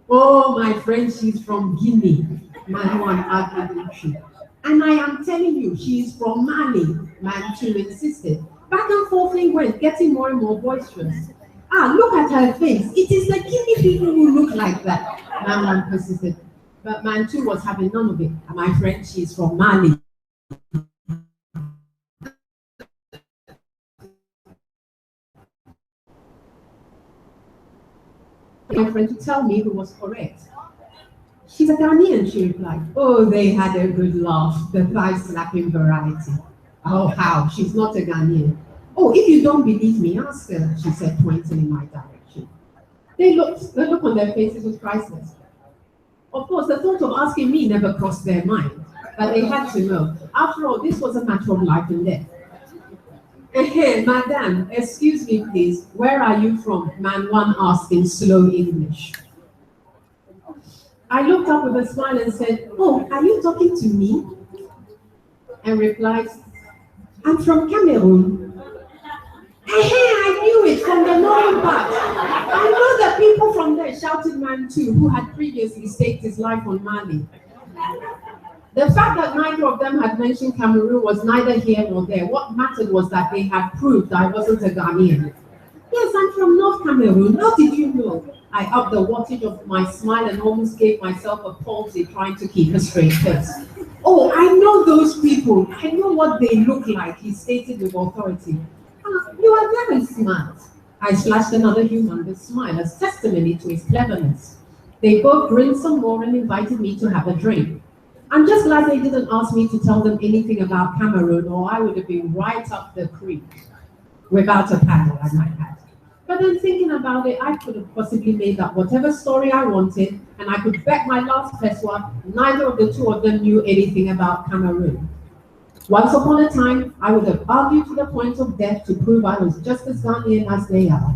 Oh, my friend, she's from Guinea, man one argued in truth. And I am telling you, she's from Mali, man two insisted. Back and forth they went, getting more and more boisterous. Ah, look at her face. It is the Guinea people who look like that, man one persisted. But man two was having none of it. And my friend, she's from Mali. My friend to tell me who was correct. She's a Ghanaian, she replied. Oh, they had a good laugh, the thigh-slapping variety. Oh, how? She's not a Ghanaian. Oh, if you don't believe me, ask her, she said, pointing in my direction. The look on their faces was priceless. Of course, the thought of asking me never crossed their mind, but they had to know. After all, this was a matter of life and death. Madam, excuse me, please. Where are you from? Man one asked in slow English. I looked up with a smile and said, oh, are you talking to me? And replied, I'm from Cameroon. I knew it from the northern part. I know the people from there, shouted man two, who had previously staked his life on Mali. The fact that neither of them had mentioned Cameroon was neither here nor there. What mattered was that they had proved I wasn't a Ghanaian. Yes, I'm from North Cameroon. How did you know? I upped the wattage of my smile and almost gave myself a palsy trying to keep a straight face. Oh, I know those people. I know what they look like, he stated with authority. You are very smart. I slashed another humongous smile as testimony to his cleverness. They both grinned some more and invited me to have a drink. I'm just glad they didn't ask me to tell them anything about Cameroon, or I would have been right up the creek. Without a paddle, I might add. But then thinking about it, I could have possibly made up whatever story I wanted, and I could bet my last peswa neither of the two of them knew anything about Cameroon. Once upon a time, I would have argued to the point of death to prove I was just as Ghanaian as they are.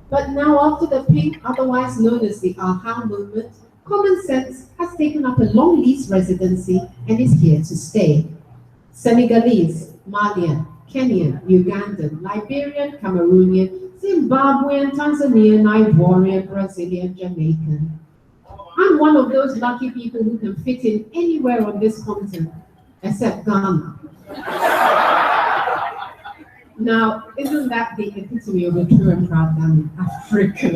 But now, after the pink, otherwise known as the Aha movement, common sense has taken up a long lease residency and is here to stay. Senegalese, Malian, Kenyan, Ugandan, Liberian, Cameroonian, Zimbabwean, Tanzanian, Ivorian, Brazilian, Jamaican. I'm one of those lucky people who can fit in anywhere on this continent, except Ghana. Now, isn't that the epitome of a true and proud Ghanaian? Africa.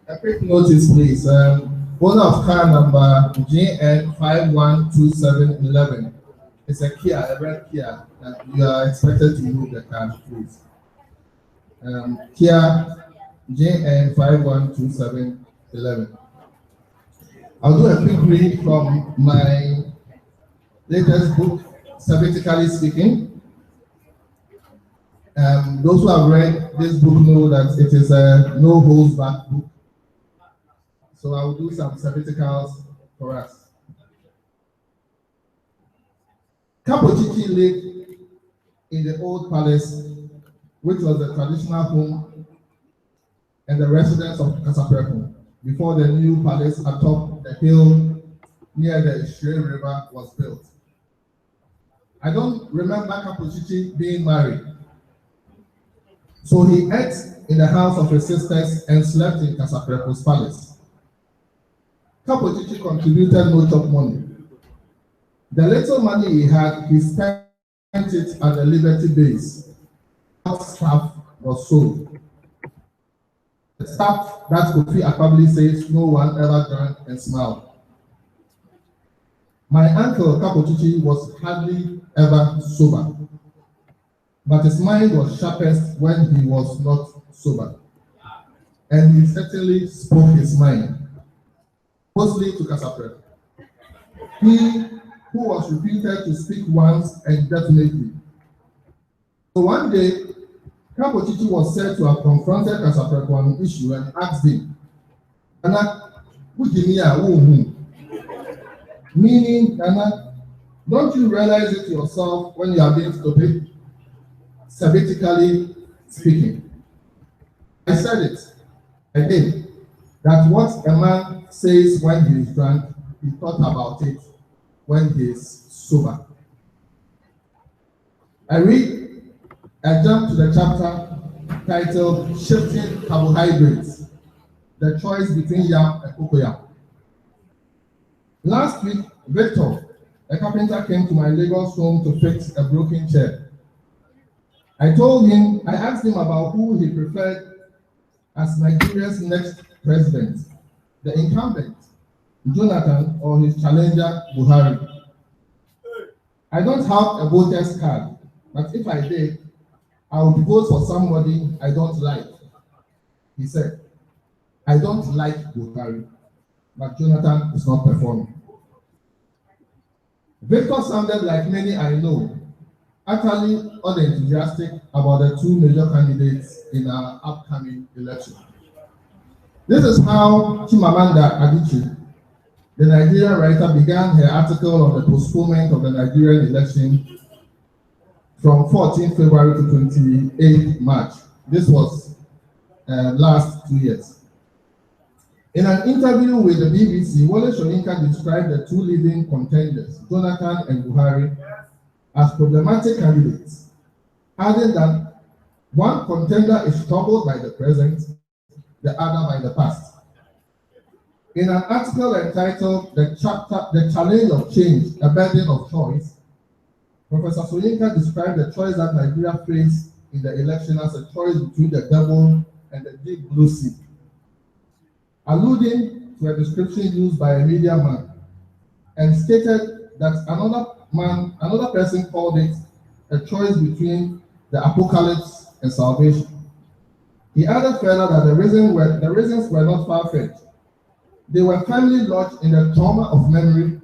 A quick notice, please. Owner of car number JN512711. It's a Kia, a red Kia. You are expected to move the car, please. Kia JN512711. I'll do a quick read from my latest book, Sebiticalis Speaking. Those who have read this book know that it is a no holds back book. So I will do some sabbaticals for us. Kapochichi lived in the old palace, which was the traditional home and the residence of Kasapreko, before the new palace atop the hill near the Shree River was built. I don't remember Kapochichi being married. So he ate in the house of his sisters and slept in Kasapreko's palace. Kapochichi contributed no chop money. The little money he had, he spent it at the Liberty base. Staff was sold. The stuff that Kofi Akpabili says no one ever drank and smiled. My uncle Kapochichi was hardly ever sober, but his mind was sharpest when he was not sober, and he certainly spoke his mind, mostly to Kasapreko. He who was reputed to speak once and definitely. So one day, Kapochichi was said to have confronted Kasapreko on an issue and asked him, Nana, meaning, Nana, don't you realize it yourself when you are being stupid? Sabbaticaly speaking. I said it. I did. That what a man says when he is drunk, he thought about it when he is sober. I jump to the chapter titled Shifting Carbohydrates, the choice between yam and cocoyam. Last week, Victor, a carpenter, came to my Lagos home to fix a broken chair. I asked him about who he preferred as Nigeria's next president, the incumbent, Jonathan, or his challenger, Buhari. I don't have a voter's card, but if I did, I would vote for somebody I don't like. He said, I don't like Buhari, but Jonathan is not performing. Victor sounded like many I know, utterly unenthusiastic about the two major candidates in our upcoming election. This is how Chimamanda Adichie, the Nigerian writer, began her article on the postponement of the Nigerian election from 14 February to 28 March. This was last 2 years. In an interview with the BBC, Wole Soyinka described the two leading contenders, Jonathan and Buhari, as problematic candidates, adding that one contender is troubled by the present, the other by the past. In an article entitled The Challenge of Change, a Burden of Choice, Professor Soyinka described the choice that Nigeria faced in the election as a choice between the devil and the deep blue sea, alluding to a description used by a media man, and stated that another person called it a choice between the apocalypse and salvation. He added further that the reasons were not far-fetched. They were firmly lodged in the trauma of memory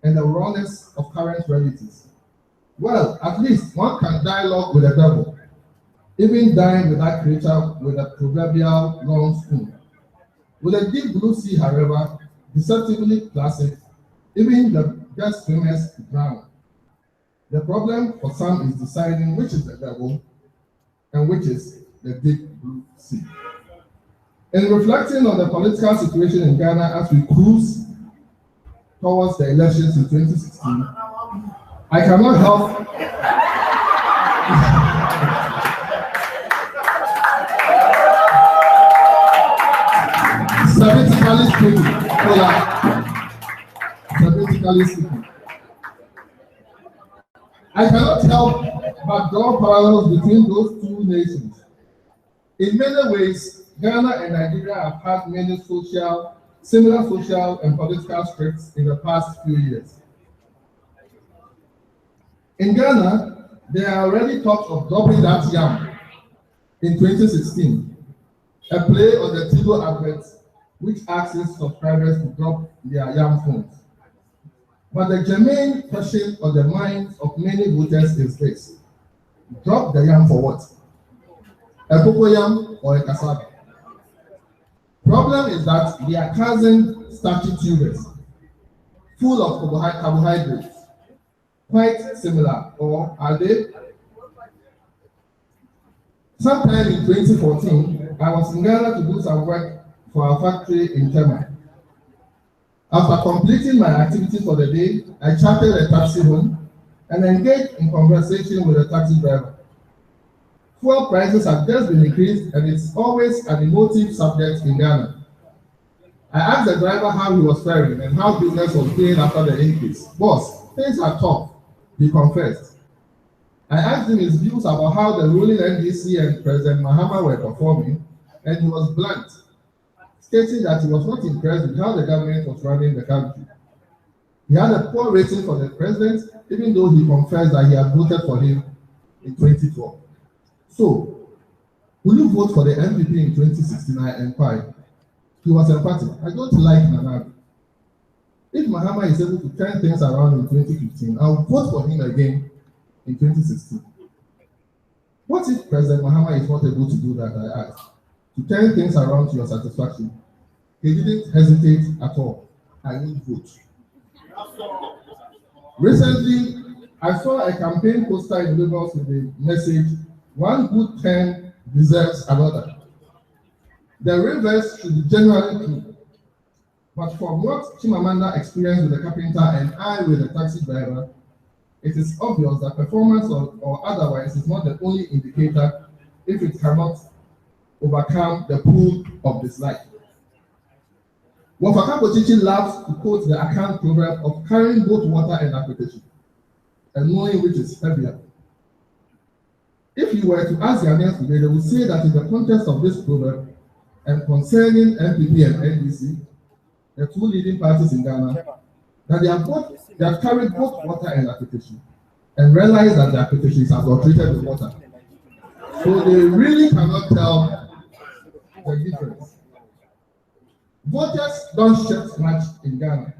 and the rawness of current realities. Well, at least one can dialogue with the devil, even dine with that creature with a proverbial long spoon. With a deep blue sea, however, deceptively placid, even the best swimmers drown. The problem for some is deciding which is the devil and which is the deep blue sea. In reflecting on the political situation in Ghana as we cruise towards the elections in 2016, I cannot help Sabbatically speaking, I cannot help but draw parallels between those two nations. In many ways, Ghana and Nigeria have had many similar social and political scripts in the past few years. In Ghana, there are already talks of dropping that yam in 2016, a play on the Tigo advert which asks its subscribers to drop their yam phones. But the germane question on the minds of many voters is this: drop the yam for what? A cocoa yam or a cassava? Problem is that they are cousin starchy tubers, full of carbohydrates, quite similar, or are they? Sometime in 2014, I was in Ghana to do some work for our factory in Tema. After completing my activities for the day, I chartered a taxi home and engaged in conversation with the taxi driver. Fuel prices have just been increased and it's always an emotive subject in Ghana. I asked the driver how he was faring and how business was doing after the increase. Boss, things are tough, he confessed. I asked him his views about how the ruling NDC and President Mahama were performing, and he was blunt, stating that he was not impressed with how the government was running the country. He had a poor rating for the president, even though he confessed that he had voted for him in 2012. So, will you vote for the MPP in 2016? I inquired. He was emphatic. I don't like Nana. If Mahama is able to turn things around in 2015, I'll vote for him again in 2016. What if President Mahama is not able to do that, I asked, to turn things around to your satisfaction? He didn't hesitate at all. I won't vote. Recently, I saw a campaign poster in Lagos with the message, "One good turn deserves another." The reverse should be generally true. But from what Chimamanda experienced with the carpenter and I with the taxi driver, it is obvious that performance or otherwise is not the only indicator if it cannot overcome the pool of dislike. Wafaka Pochichi loves to quote the account proverb of carrying both water and application, and knowing which is heavier. If you were to ask Ghanaians today, they would say that in the context of this proverb and concerning MPP and NDC, the two leading parties in Ghana, that they have carried both water and application and realized that the application is adulterated with water. So they really cannot tell the difference. Voters don't shift much in Ghana.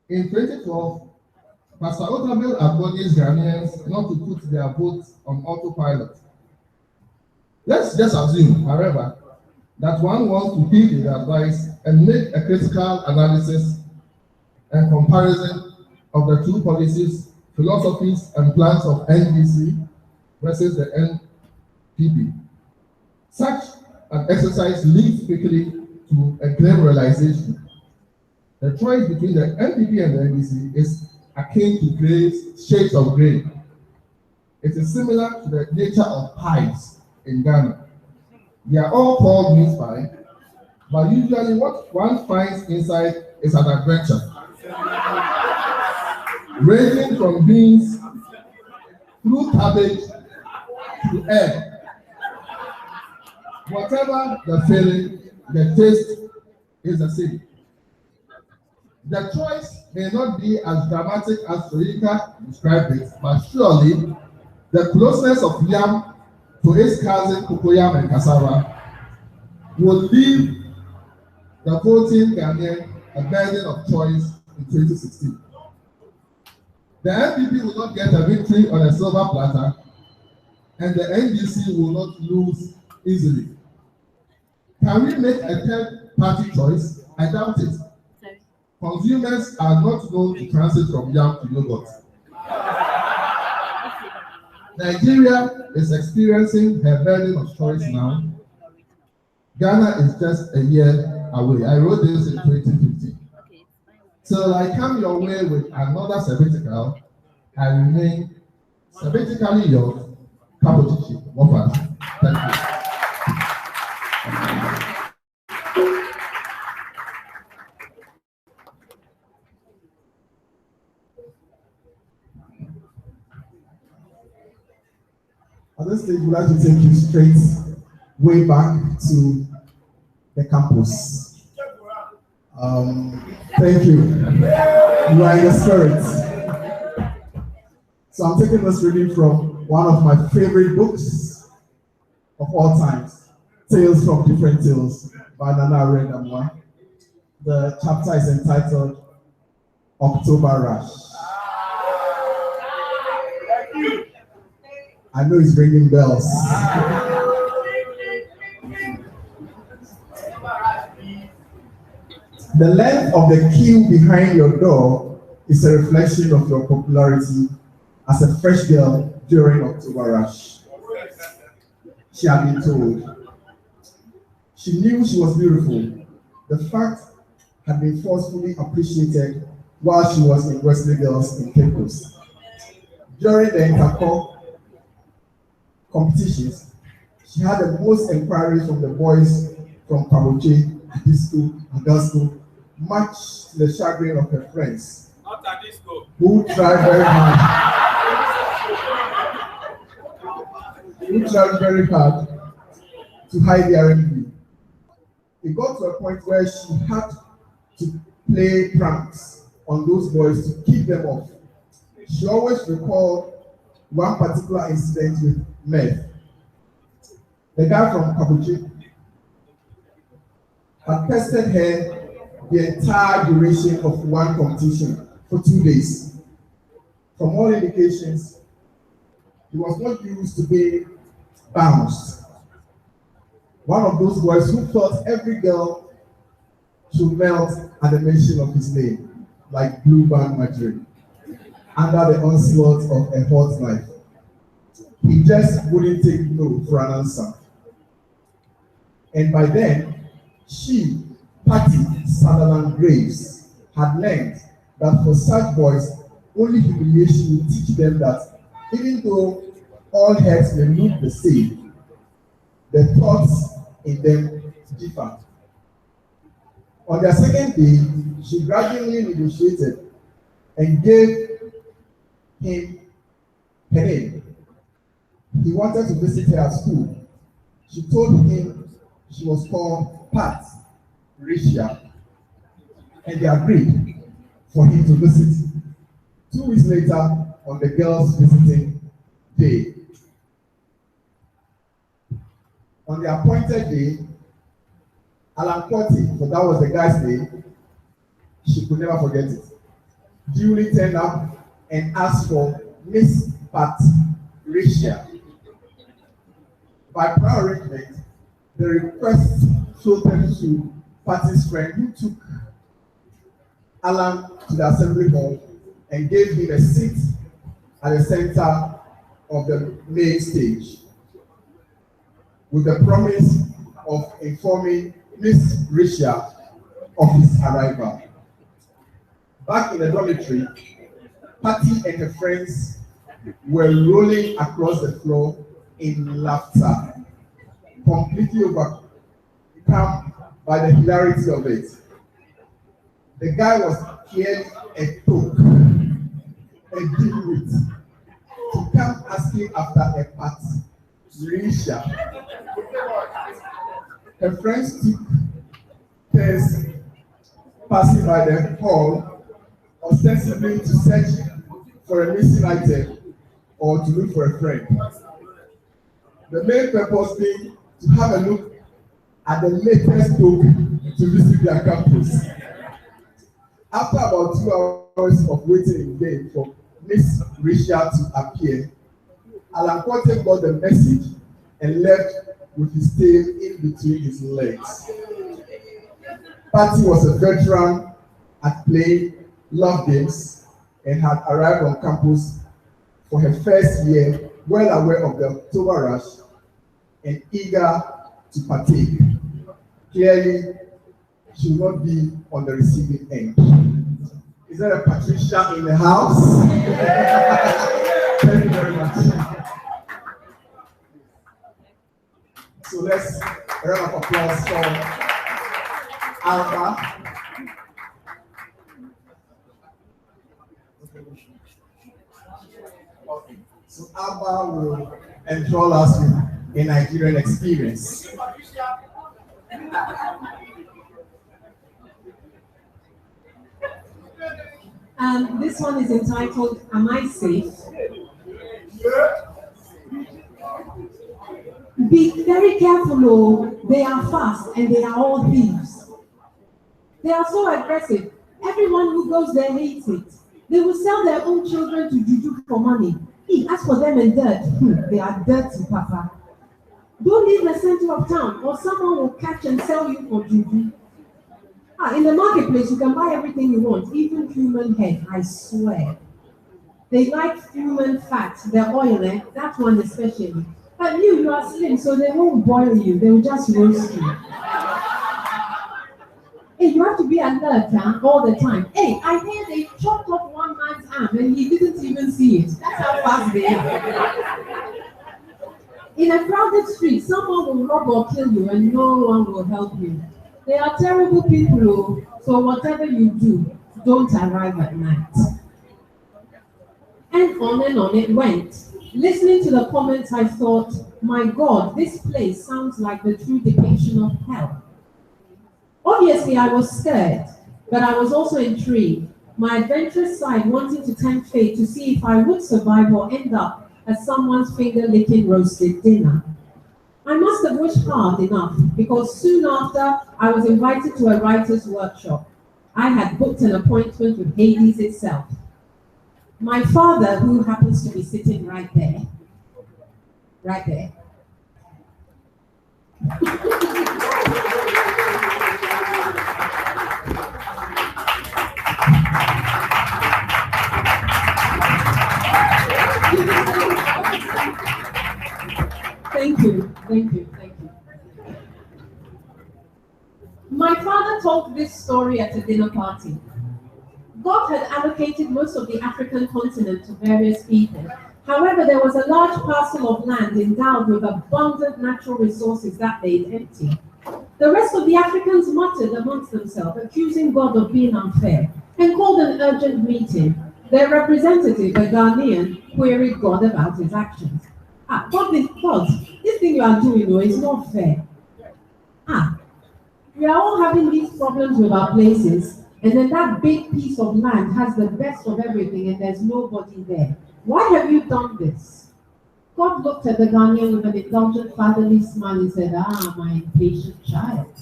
In 2012, Pastor Otabil admonished Ghanaians not to put their votes on autopilot. Let's just assume, however, that one wants to heed the advice and make a critical analysis and comparison of the two policies, philosophies, and plans of NDC versus the NPP. Such an exercise leads quickly to a grim realization. The choice between the NPP and the NDC is akin to shades of grey. It is similar to the nature of pies in Ghana. They are all called meat pie, but usually what one finds inside is an adventure. Ranging from beans, through cabbage, to egg. Whatever the filling, the taste is the same. The choice may not be as dramatic as Soyinka described it, but surely the closeness of yam to its cousin cocoyam and cassava will leave the voting Ghanaian a burden of choice in 2016. The NPP will not get a victory on a silver platter, and the NDC will not lose easily. Can we make a third-party choice? I doubt it. Consumers are not known to transit from yam to yogurt. Nigeria is experiencing her burden of choice now. Ghana is just a year away. I wrote this in 2015. Till I come your way with another sabbatical, I remain sabbatically yours, Kapochichi Mofat. Thank you. At this stage, we'd like to take you straight way back to the campus. Thank you. You are in the spirit. So I'm taking this reading from one of my favorite books of all times, Tales from Different Tales by Nana Arenamwa. The chapter is entitled October Rush. I know it's ringing bells. The length of the queue behind your door is a reflection of your popularity as a fresh girl during October Rush. She had been told. She knew she was beautiful. The fact had been forcefully appreciated while she was in Wesley Girls in Campus. During the intercorp competitions, she had the most inquiries from the boys from Kaboche, disco, and girls' school, much to the chagrin of her friends, who tried very hard to hide their envy. It got to a point where she had to play pranks on those boys to keep them off. She always recalled one particular incident with Meth. The guy from Kabuchi had tested her the entire duration of one competition for 2 days. From all indications, he was not used to being bounced. One of those boys who thought every girl should melt at the mention of his name, like Blue Band Marjorie, under the onslaught of a hot life. He just wouldn't take no for an answer. And by then, she, Patty Sutherland Graves, had learned that for such boys, only humiliation will teach them that even though all heads may look the same, the thoughts in them differ. On their second day, she gradually negotiated and gave him her name. He wanted to visit her at school. She told him she was called Pat Risha, and they agreed for him to visit. 2 weeks later, on the girls' visiting day, on the appointed day, Alan Corty, for that was the guy's name, she could never forget it, duly turned up and asked for Miss Pat Risha. By prior arrangement, the request floated to Patty's friend, who took Alan to the assembly hall and gave him a seat at the center of the main stage, with the promise of informing Miss Risha of his arrival. Back in the dormitory, Patty and her friends were rolling across the floor in laughter, completely overcome by the hilarity of it. The guy was clearly a toke, a dimwit, to come asking after a Pat Risha. Her friends took turns passing by the hall, ostensibly to search for a missing item or to look for a friend. The main purpose being to have a look at the latest book to visit their campus. After about 2 hours of waiting in vain for Miss Risha to appear, Alan Corte got the message and left with his tail in between his legs. Patty was a veteran at playing love games and had arrived on campus for her first year, well aware of the October rush and eager to partake. Clearly, she will not be on the receiving end. Is there a Patricia in the house? Thank you very much. So let's a round of applause for Alba. Okay. So Alba will enthrall us with a Nigerian experience. This one is entitled, Am I Safe? Be very careful, oh, they are fast and they are all thieves. They are so aggressive. Everyone who goes there hates it. They will sell their own children to juju for money. As for them and dirt, they are dirty, Papa. Don't leave the center of town or someone will catch and sell you for juju. In the marketplace, you can buy everything you want, even human head, I swear. They like human fat, the oil, that one especially. But you are slim, so they won't boil you, they will just roast you. Hey, you have to be alert, huh, all the time. Hey, I hear they chopped off one man's arm and he didn't even see it. That's how fast they are. In a crowded street, someone will rob or kill you and no one will help you. They are terrible people, so whatever you do, don't arrive at night. And on it went. Listening to the comments, I thought, my God, this place sounds like the true depiction of hell. Obviously, I was scared, but I was also intrigued. My adventurous side wanting to tempt fate to see if I would survive or end up as someone's finger-licking roasted dinner. I must have wished hard enough because soon after, I was invited to a writer's workshop. I had booked an appointment with Hades itself. My father, who happens to be sitting right there. Thank you. My father told this story at a dinner party. God had allocated most of the African continent to various people. However, there was a large parcel of land endowed with abundant natural resources that laid empty. The rest of the Africans muttered amongst themselves, accusing God of being unfair, and called an urgent meeting. Their representative, a Ghanaian, queried God about his actions. God, this thing you are doing is not fair. We are all having these problems with our places, and then that big piece of land has the best of everything and there's nobody there. Why have you done this? God looked at the Ghanaian with an indulgent fatherly smile and said, my impatient child.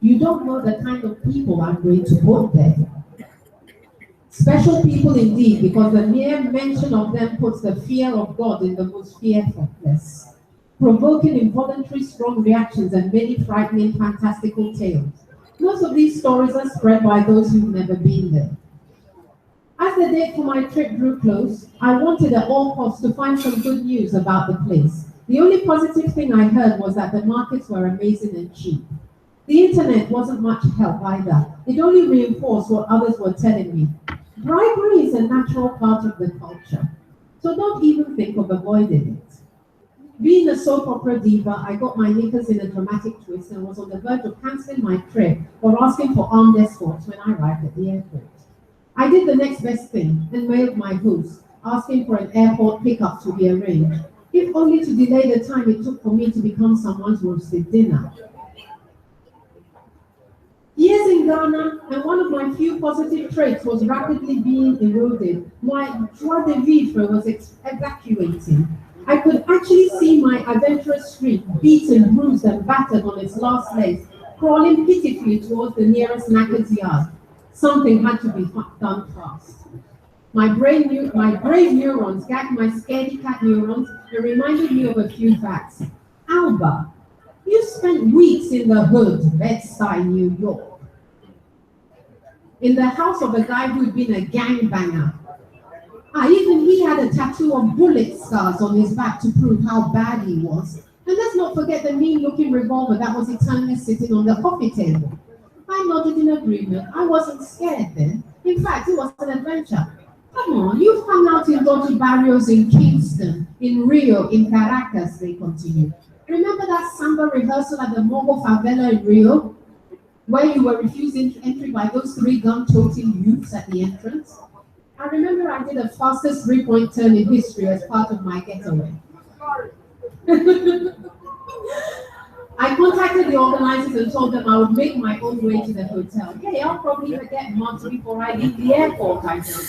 You don't know the kind of people I'm going to put there. Special people indeed, because the mere mention of them puts the fear of God in the most fearful place, provoking involuntary strong reactions and many frightening fantastical tales. Most of these stories are spread by those who've never been there. As the date for my trip drew close, I wanted at all costs to find some good news about the place. The only positive thing I heard was that the markets were amazing and cheap. The internet wasn't much help either. It only reinforced what others were telling me. Bribery is a natural part of the culture, so don't even think of avoiding it. Being a soap opera diva, I got my knickers in a dramatic twist and was on the verge of cancelling my trip or asking for armed escorts when I arrived at the airport. I did the next best thing and mailed my host, asking for an airport pickup to be arranged, if only to delay the time it took for me to become someone's roasted dinner. Years in Ghana, and one of my few positive traits was rapidly being eroded. My joie de vivre was evacuating. I could actually see my adventurous streak, beaten, bruised, and battered on its last legs, crawling pitifully towards the nearest knackered yard. Something had to be done fast. My brave neurons gagged my scaredy cat neurons and reminded me of a few facts. Alba, you spent weeks in the hood, Bed-Stuy, New York, in the house of a guy who'd been a gangbanger. Even he had a tattoo of bullet scars on his back to prove how bad he was. And let's not forget the mean-looking revolver that was eternally sitting on the coffee table. I nodded in agreement. I wasn't scared then. In fact, it was an adventure. Come on, you've hung out in dodgy barrios in Kingston, in Rio, in Caracas, they continued. Remember that samba rehearsal at the Mogo Favela in Rio, where you were refused entry by those 3 gun-toting youths at the entrance? I remember I did the fastest 3-point turn in history as part of my getaway. I contacted the organizers and told them I would make my own way to the hotel. Hey, I'll probably get months before I leave the airport, I know.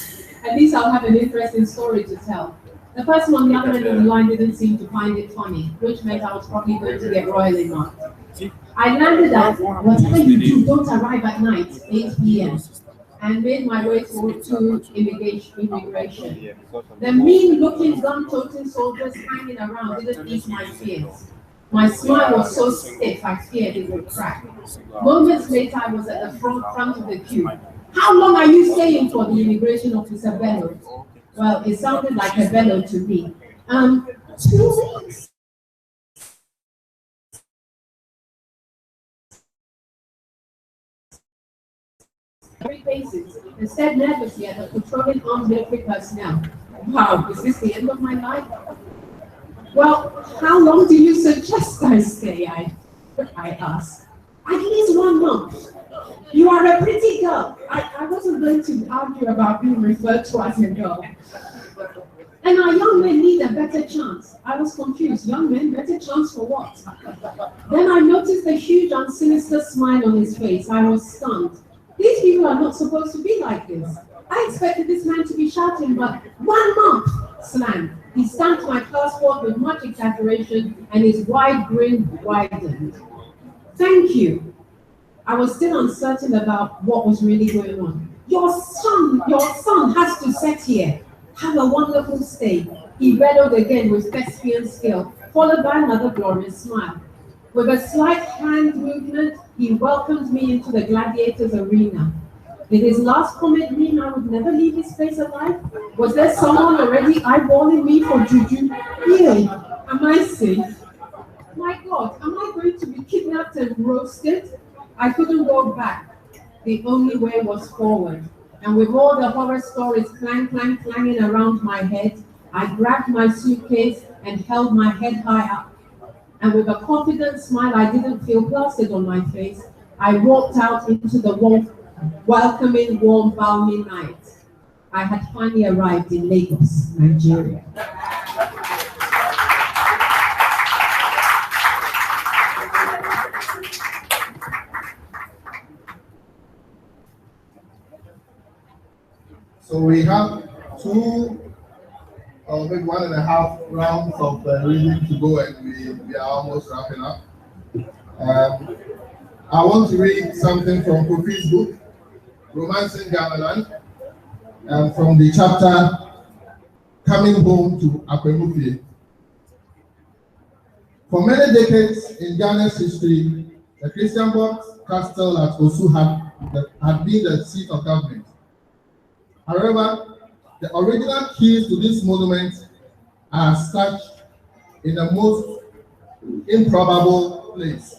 At least I'll have an interesting story to tell. The person on the other end of the line didn't seem to find it funny, which meant I was probably going to get royally marked. I landed at, whatever you do, don't arrive at night, 8 p.m. and made my way to immigration. The mean-looking gun-toting soldiers hanging around didn't ease my fears. My smile was so stiff, I feared it would crack. Moments later, I was at the front of the queue. How long are you staying for, the immigration officer bellowed? Well, it sounded like a bellow to me. 2 weeks. 3 paces and stared nervously at the patrolling armed military personnel. Wow, is this the end of my life? Well, how long do you suggest I stay? I asked. At least 1 month. You are a pretty girl. I wasn't going to argue about being referred to as a girl. And our young men need a better chance. I was confused. Young men, better chance for what? Then I noticed a huge and sinister smile on his face. I was stunned. These people are not supposed to be like this. I expected this man to be shouting, but 1 month! Slam. He stamped my passport with much exaggeration, and his wide grin widened. Thank you. I was still uncertain about what was really going on. Your son has to set here. Have a wonderful stay. He bellowed again with thespian skill, followed by another glorious smile. With a slight hand movement, he welcomed me into the gladiators' arena. Did his last comment mean I would never leave his place alive? Was there someone already eyeballing me for juju? Really? Am I safe? My God, am I going to be kidnapped and roasted? I couldn't go back. The only way was forward. And with all the horror stories clanging around my head, I grabbed my suitcase and held my head high up. And with a confident smile I didn't feel plastered on my face, I walked out into the welcoming, warm, balmy night. I had finally arrived in Lagos, Nigeria. So we have 2 or maybe 1.5 rounds of reading to go, and we are almost wrapping up. I want to read something from Kofi's book, Romancing Ghanaland, from the chapter Coming Home to Akwemufie. For many decades in Ghana's history, the Christian box castle at Osu had been the seat of government. However, the original keys to this monument are stuck in the most improbable place,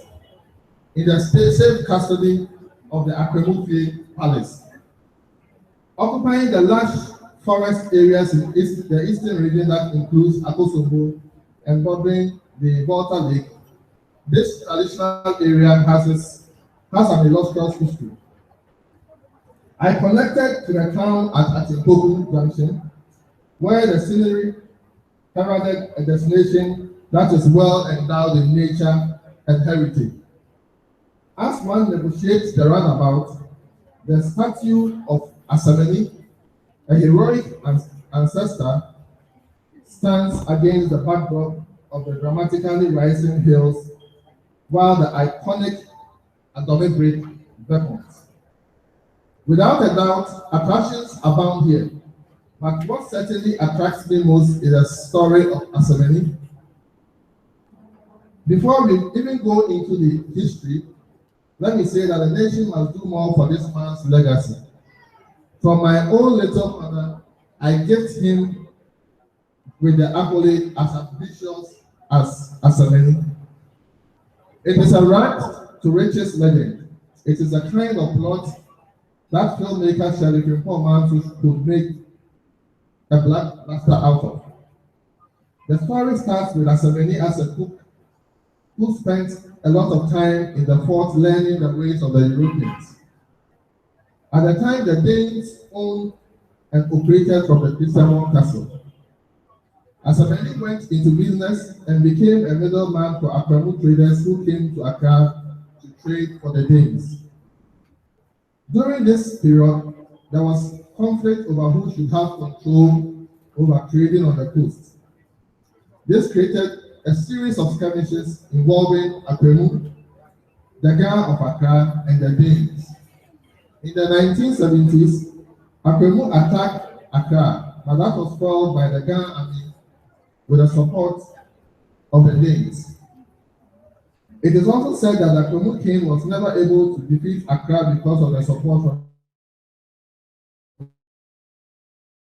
in the safe custody of the Akwemufie Palace. Occupying the large forest areas in the eastern region that includes Akosombo and bordering the Volta Lake, this traditional area has an illustrious history. I connected to the town at Atimpoku Junction, where the scenery heralded a destination that is well endowed in nature and heritage. As one negotiates the runabout, the statue of Asameni, a heroic ancestor, stands against the backdrop of the dramatically rising hills, while the iconic Adobe Brick beckons. Without a doubt, attractions abound here, but what certainly attracts me most is the story of Asameni. Before we even go into the history, let me say that the nation must do more for this man's legacy. From my own little mother, I gift him with the accolade as ambitious as Asameni. It is a right to riches legend. It is a kind of plot that filmmaker Sheriff Informantus could make a blockbuster out of. The story starts with Asameni as a cook who spent a lot of time in the fort learning the ways of the Europeans. At the time, the Danes owned and operated from the Christian castle. Asameni went into business and became a middleman for Akwemu traders who came to Accra to trade for the Danes. During this period, there was conflict over who should have control over trading on the coast. This created a series of skirmishes involving Akwemu, the Ga of Accra, and the Danes. In the 1970s, Akwemu attacked Accra, but that was followed by the Ga army with the support of the Danes. It is also said that the Akwemu king was never able to defeat Accra because of the support from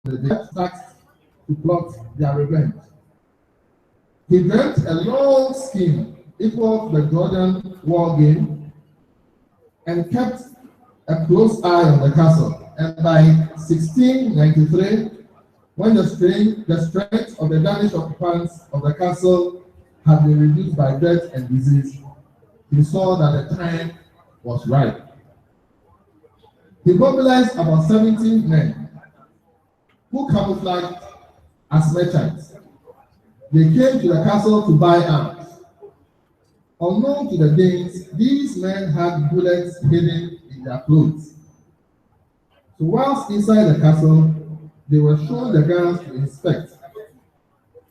the Danes to plot their revenge. He dreamt a long scheme equal to the Jordan war game and kept a close eye on the castle, and by 1693, when the strength of the Danish occupants of the castle had been reduced by death and disease, he saw that the time was right. He mobilized about 70 men who camouflaged as merchants. They came to the castle to buy arms. Unknown to the Danes, these men had bullets hidden in their clothes. So whilst inside the castle, they were shown the guns to inspect.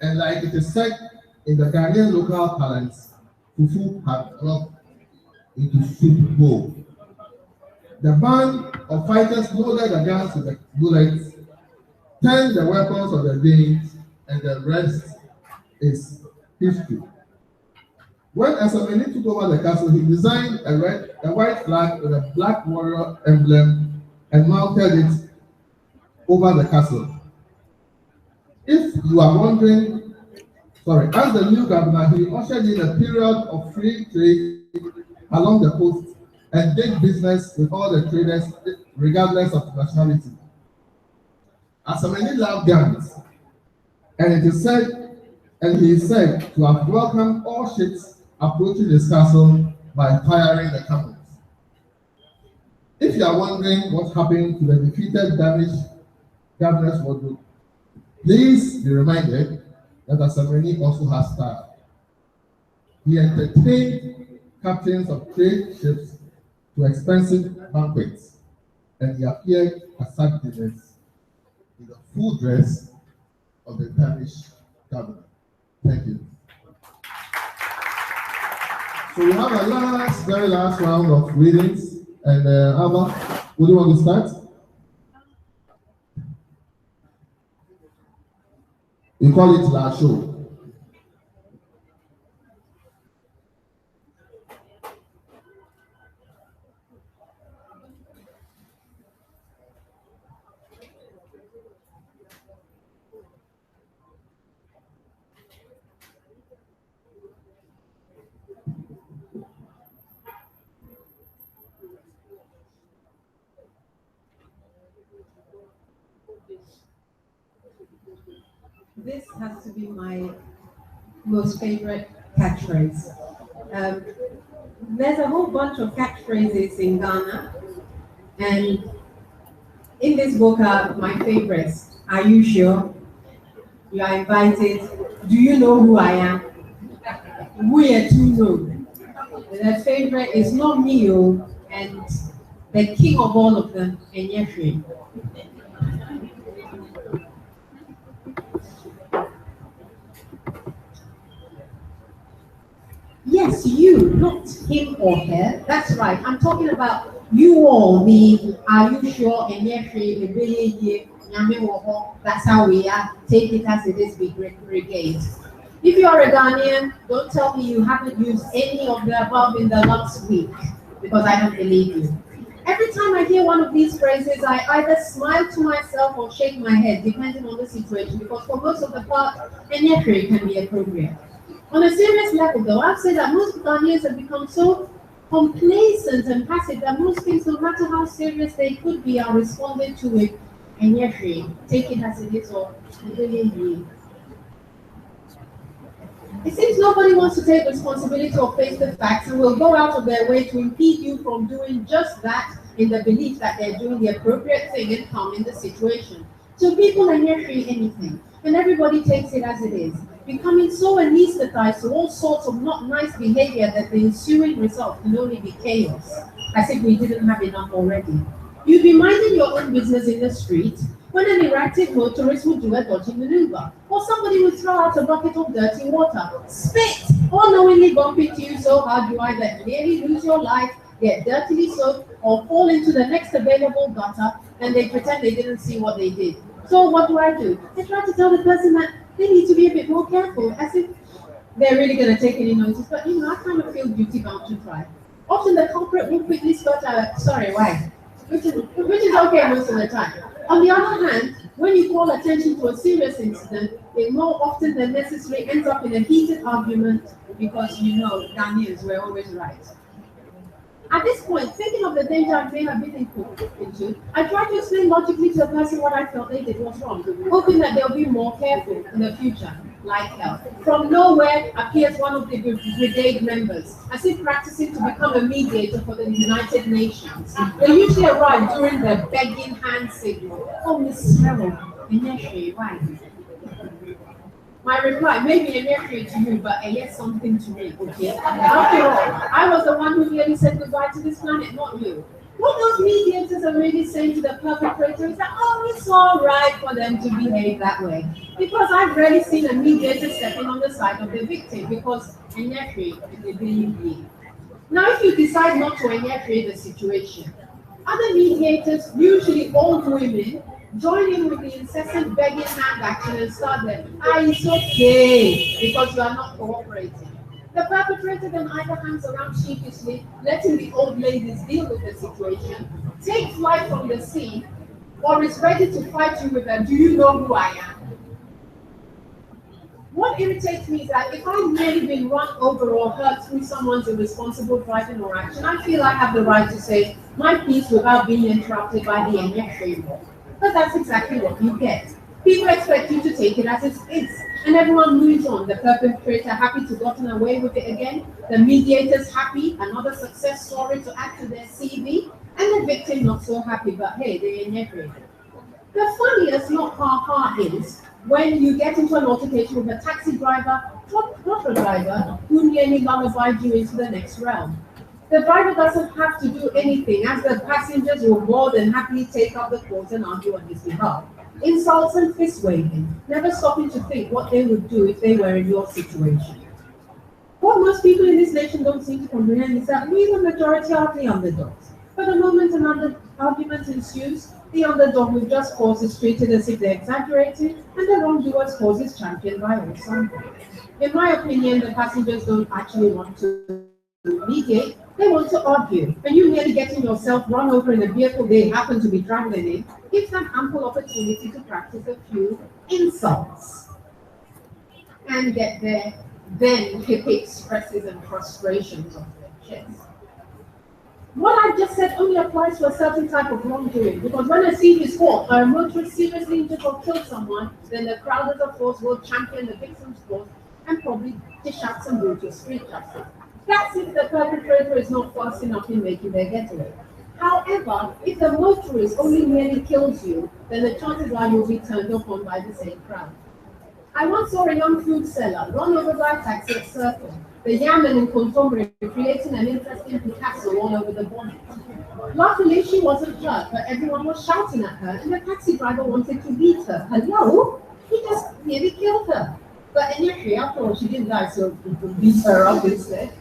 And like it is said in the Ghanaian local parlance, fufu had dropped into soup bowl. The band of fighters loaded the guns with the bullets, turned the weapons of the Danes, and the rest is history. When Asamani took over the castle, he designed a white flag with a black warrior emblem and mounted it over the castle. If you are wondering, as the new governor, he ushered in a period of free trade along the coast and did business with all the traders regardless of nationality. Asamani loved guns, and he is said to have welcomed all ships approaching his castle by firing the cannons. If you are wondering what happened to the defeated Danish governor's wardrobe, please be reminded that Asamani also has staff. He entertained captains of trade ships to expensive banquets, and he appeared at such dinners in the full dress of the Danish governor. Thank you. So we have a very last round of readings, and Alma, would you want to start? We call it La Show. This has to be my most favorite catchphrase. There's a whole bunch of catchphrases in Ghana, and in this book are my favorites. Are you sure? You are invited. Do you know who I am? We are to know. The favorite is not me, and the king of all of them, Enyefri. Yes, you, not him or her. That's right. I'm talking about you all, the Are You Sure? That's how we are. Take it as it is, be brigade. If you are a Ghanaian, don't tell me you haven't used any of the above in the last week, because I don't believe you. Every time I hear one of these phrases, I either smile to myself or shake my head, depending on the situation, because for most of the part, Enyefri can be appropriate. On a serious level, though, I've said that most Ghanaians have become so complacent and passive that most things, no matter how serious they could be, are responded to with Enyefri. Take it as it is, or it seems nobody wants to take responsibility or face the facts and will go out of their way to impede you from doing just that in the belief that they're doing the appropriate thing and calming the situation. So people Enyefri anything, and everybody takes it as it is, becoming so anesthetized to all sorts of not nice behavior that the ensuing result can only be chaos, as if we didn't have enough already. You'd be minding your own business in the street when an erratic motorist would do a dodgy maneuver, or somebody would throw out a bucket of dirty water, spit, or knowingly bump into you so hard you either nearly lose your life, get dirtily soaked, or fall into the next available gutter, and they pretend they didn't see what they did. So what do? I try to tell the person that they need to be a bit more careful, as if they're really going to take any notice. But I kind of feel duty bound to try. Often the culprit will quickly spurt out, sorry, why? Which is okay most of the time. On the other hand, when you call attention to a serious incident, it more often than necessary ends up in a heated argument because Ghanaians were always right. At this point, thinking of the danger I may have been into, I tried to explain logically to the person what I felt they did was wrong, hoping that they'll be more careful in the future, like hell. From nowhere appears one of the brigade members, as if practicing to become a mediator for the United Nations. They usually arrive during the begging hand signal. Oh, Miss Harold, why? My reply, maybe a nephew to you, but a yes something to me, okay? After all, I was the one who really said goodbye to this planet, not you. What those mediators are really saying to the perpetrator is that, oh, it's all right for them to behave that way. Because I've rarely seen a mediator stepping on the side of the victim, because a nephew is being me. Now, if you decide not to nephew the situation, other mediators, usually old women, join in with the incessant begging hand action and start them. It's okay, because you are not cooperating. The perpetrator then either hangs around sheepishly, letting the old ladies deal with the situation, take flight from the scene, or is ready to fight you with a, do you know who I am? What irritates me is that if I've really been run over or hurt through someone's irresponsible driving or action, I feel I have the right to say my piece without being interrupted by the NF framework. But that's exactly what you get. People expect you to take it as it is, and everyone moves on. The perpetrator happy to gotten away with it again, the mediators happy, another success story to add to their CV, and the victim not so happy, but hey, they're NF. The funniest not ha is when you get into an altercation with a taxi driver, not a driver, who nearly lullabied you into the next realm. The driver doesn't have to do anything, as the passengers will more than happily take up the cause and argue on his behalf. Insults and fist waving, never stopping to think what they would do if they were in your situation. What most people in this nation don't seem to comprehend is that we, the majority, are the underdogs. But the moment an argument ensues, the underdog who just cause is treated as if they're exaggerating, and the wrongdoer's cause is championed by all sides. In my opinion, the passengers don't actually want to mediate, they want to argue. And you merely getting yourself run over in a vehicle they happen to be traveling in gives them ample opportunity to practice a few insults and get their then epic stresses and frustrations off their chest. What I've just said only applies to a certain type of wrongdoing, because when a thief is caught or a motorist seriously injured or killed someone, then the crowd of force will champion the victim's cause and probably dish out some brutal street justice. That's if the perpetrator is not fast enough in making their getaway. However, if the motorist only merely kills you, then the chances are you'll be turned upon by the same crowd. I once saw a young food seller run over by a taxi at Circle, the Yaman in Contomere creating an interesting Picasso all over the bonnet. Luckily, she wasn't hurt, but everyone was shouting at her, and the taxi driver wanted to beat her. Hello? He just nearly killed her. But initially, after all, she didn't die, so he could beat her up instead.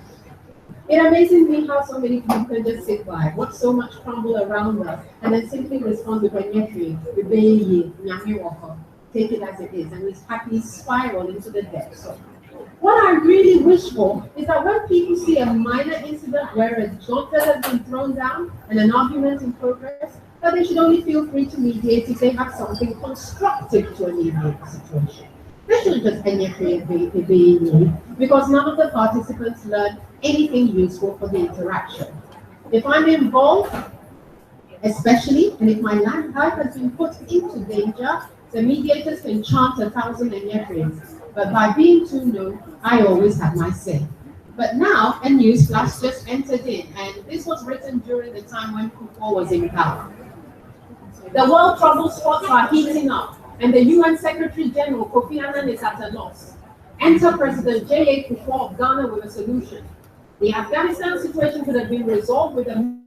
It amazes me how so many people can just sit by, watch so much crumble around us, and then simply respond with a nyetri, take it as it is, and we happily spiral into the depths. So, what I really wish for is that when people see a minor incident where a gauntlet has been thrown down and an argument in progress, that they should only feel free to mediate if they have something constructive to alleviate the situation. They shouldn't just being because none of the participants learn anything useful for the interaction. If I'm involved, especially, and if my life has been put into danger, the mediators can chant 1,000 enyefres, but by being too known, I always have my say. But now, a news flash just entered in, and this was written during the time when Kufuor was in power. The world trouble spots are heating up, and the UN Secretary General Kofi Annan is at a loss. Enter President J.A. Kufuor of Ghana with a solution. The Afghanistan situation could have been resolved with a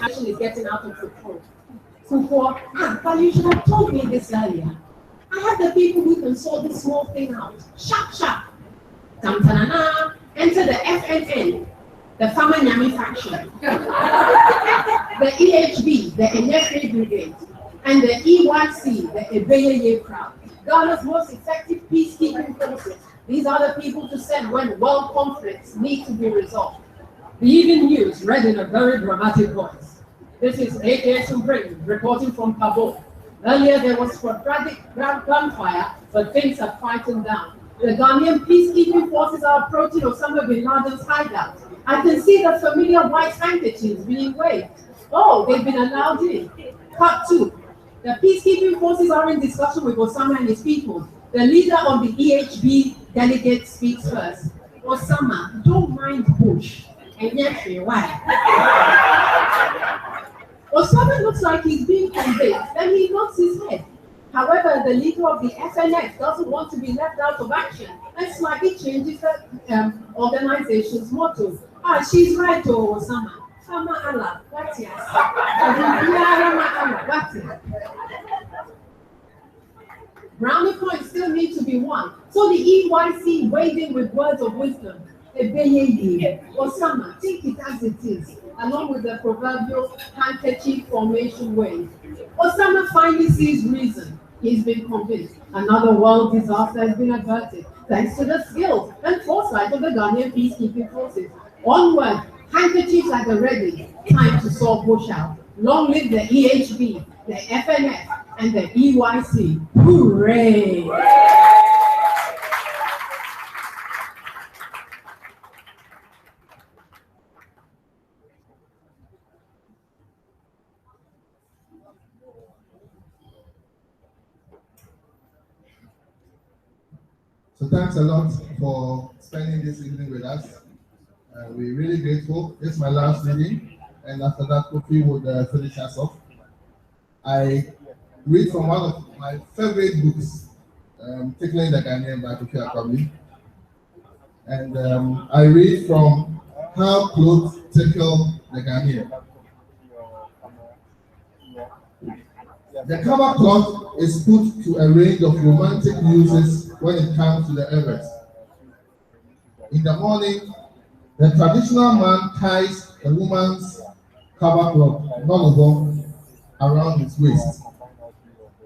action is getting out of control. Kufuor, but you should have told me this earlier. I have the people who can sort this small thing out. Sharp, sharp. Tamtanana, enter the FNN, the Farmer Nyami faction, the EHB, the Enyefre Brigade, and the EYC, the Ebeyeye crowd. Ghana's most effective peacekeeping forces. These are the people to send when world conflicts need to be resolved. The Evening News read in a very dramatic voice. This is A.K. Supreme reporting from Kabul. Earlier, there was sporadic gunfire, but things have quietened down. The Ghanaian peacekeeping forces are approaching Osama bin Laden's hideout. I can see the familiar white handkerchiefs being waved. Oh, they've been allowed in. Cut 2. The peacekeeping forces are in discussion with Osama and his people. The leader of the EHB delegate speaks first. Osama, don't mind Bush. And yet, why? Osama looks like he's being convinced, then he nods his head. However, the leader of the FNF doesn't want to be left out of action and slightly changes the organization's motto. Ah, she's right, oh, Osama. Sama Allah, what's yes? Brownie points still need to be won, so the EYC weighed in with words of wisdom. Osama, take it as it is, along with the proverbial handkerchief formation wave. Osama finally sees reason. He's been convinced another world disaster has been averted, thanks to the skills and foresight of the Ghanaian peacekeeping forces. Onward, handkerchiefs at the ready, time to sort Bush out. Long live the EHB, the FNF, and the EYC. Hooray! So thanks a lot for spending this evening with us. We're really grateful. This is my last reading, and after that, Kofi would finish us off. I read from one of my favorite books, Ticklin Di Sebiticalis by Kofi Akwabi. And I read from How Clothes Tickle the Ghanaian. The cover cloth is put to a range of romantic uses when it comes to the Everest. In the morning, the traditional man ties the woman's cover cloth, nonable, around his waist.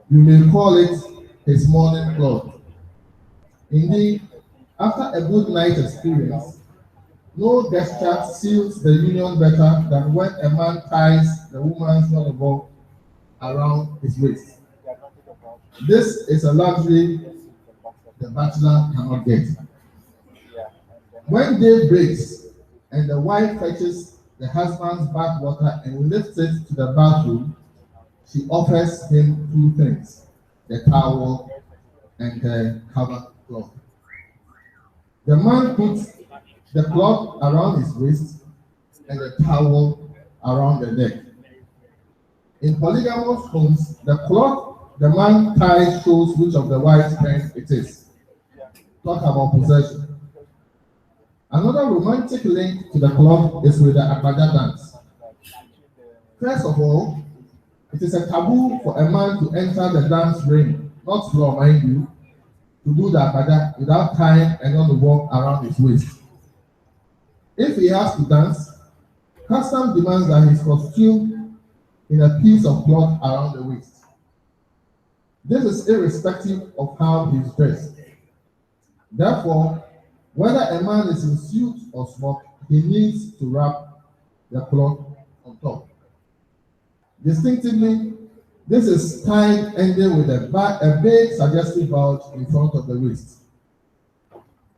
You may call it his morning cloth. Indeed, after a good night experience, no gesture seals the union better than when a man ties the woman's nonable around his waist. This is a luxury the bachelor cannot get. When day breaks and the wife fetches the husband's bath water and lifts it to the bathroom, she offers him two things: the towel and the cover cloth. The man puts the cloth around his waist and the towel around the neck. In polygamous homes, the cloth the man ties shows which of the wife's friends it is. Talk about possession. Another romantic link to the cloth is with the Agbada dance. First of all, it is a taboo for a man to enter the dance ring, not floor, mind you, to do the Agbada without tying another walk around his waist. If he has to dance, custom demands that his costume in a piece of cloth around the waist. This is irrespective of how he is dressed. Therefore, whether a man is in suit or smock, he needs to wrap the cloth on top. Distinctively, this is tied ending with a big suggestive bulge in front of the waist.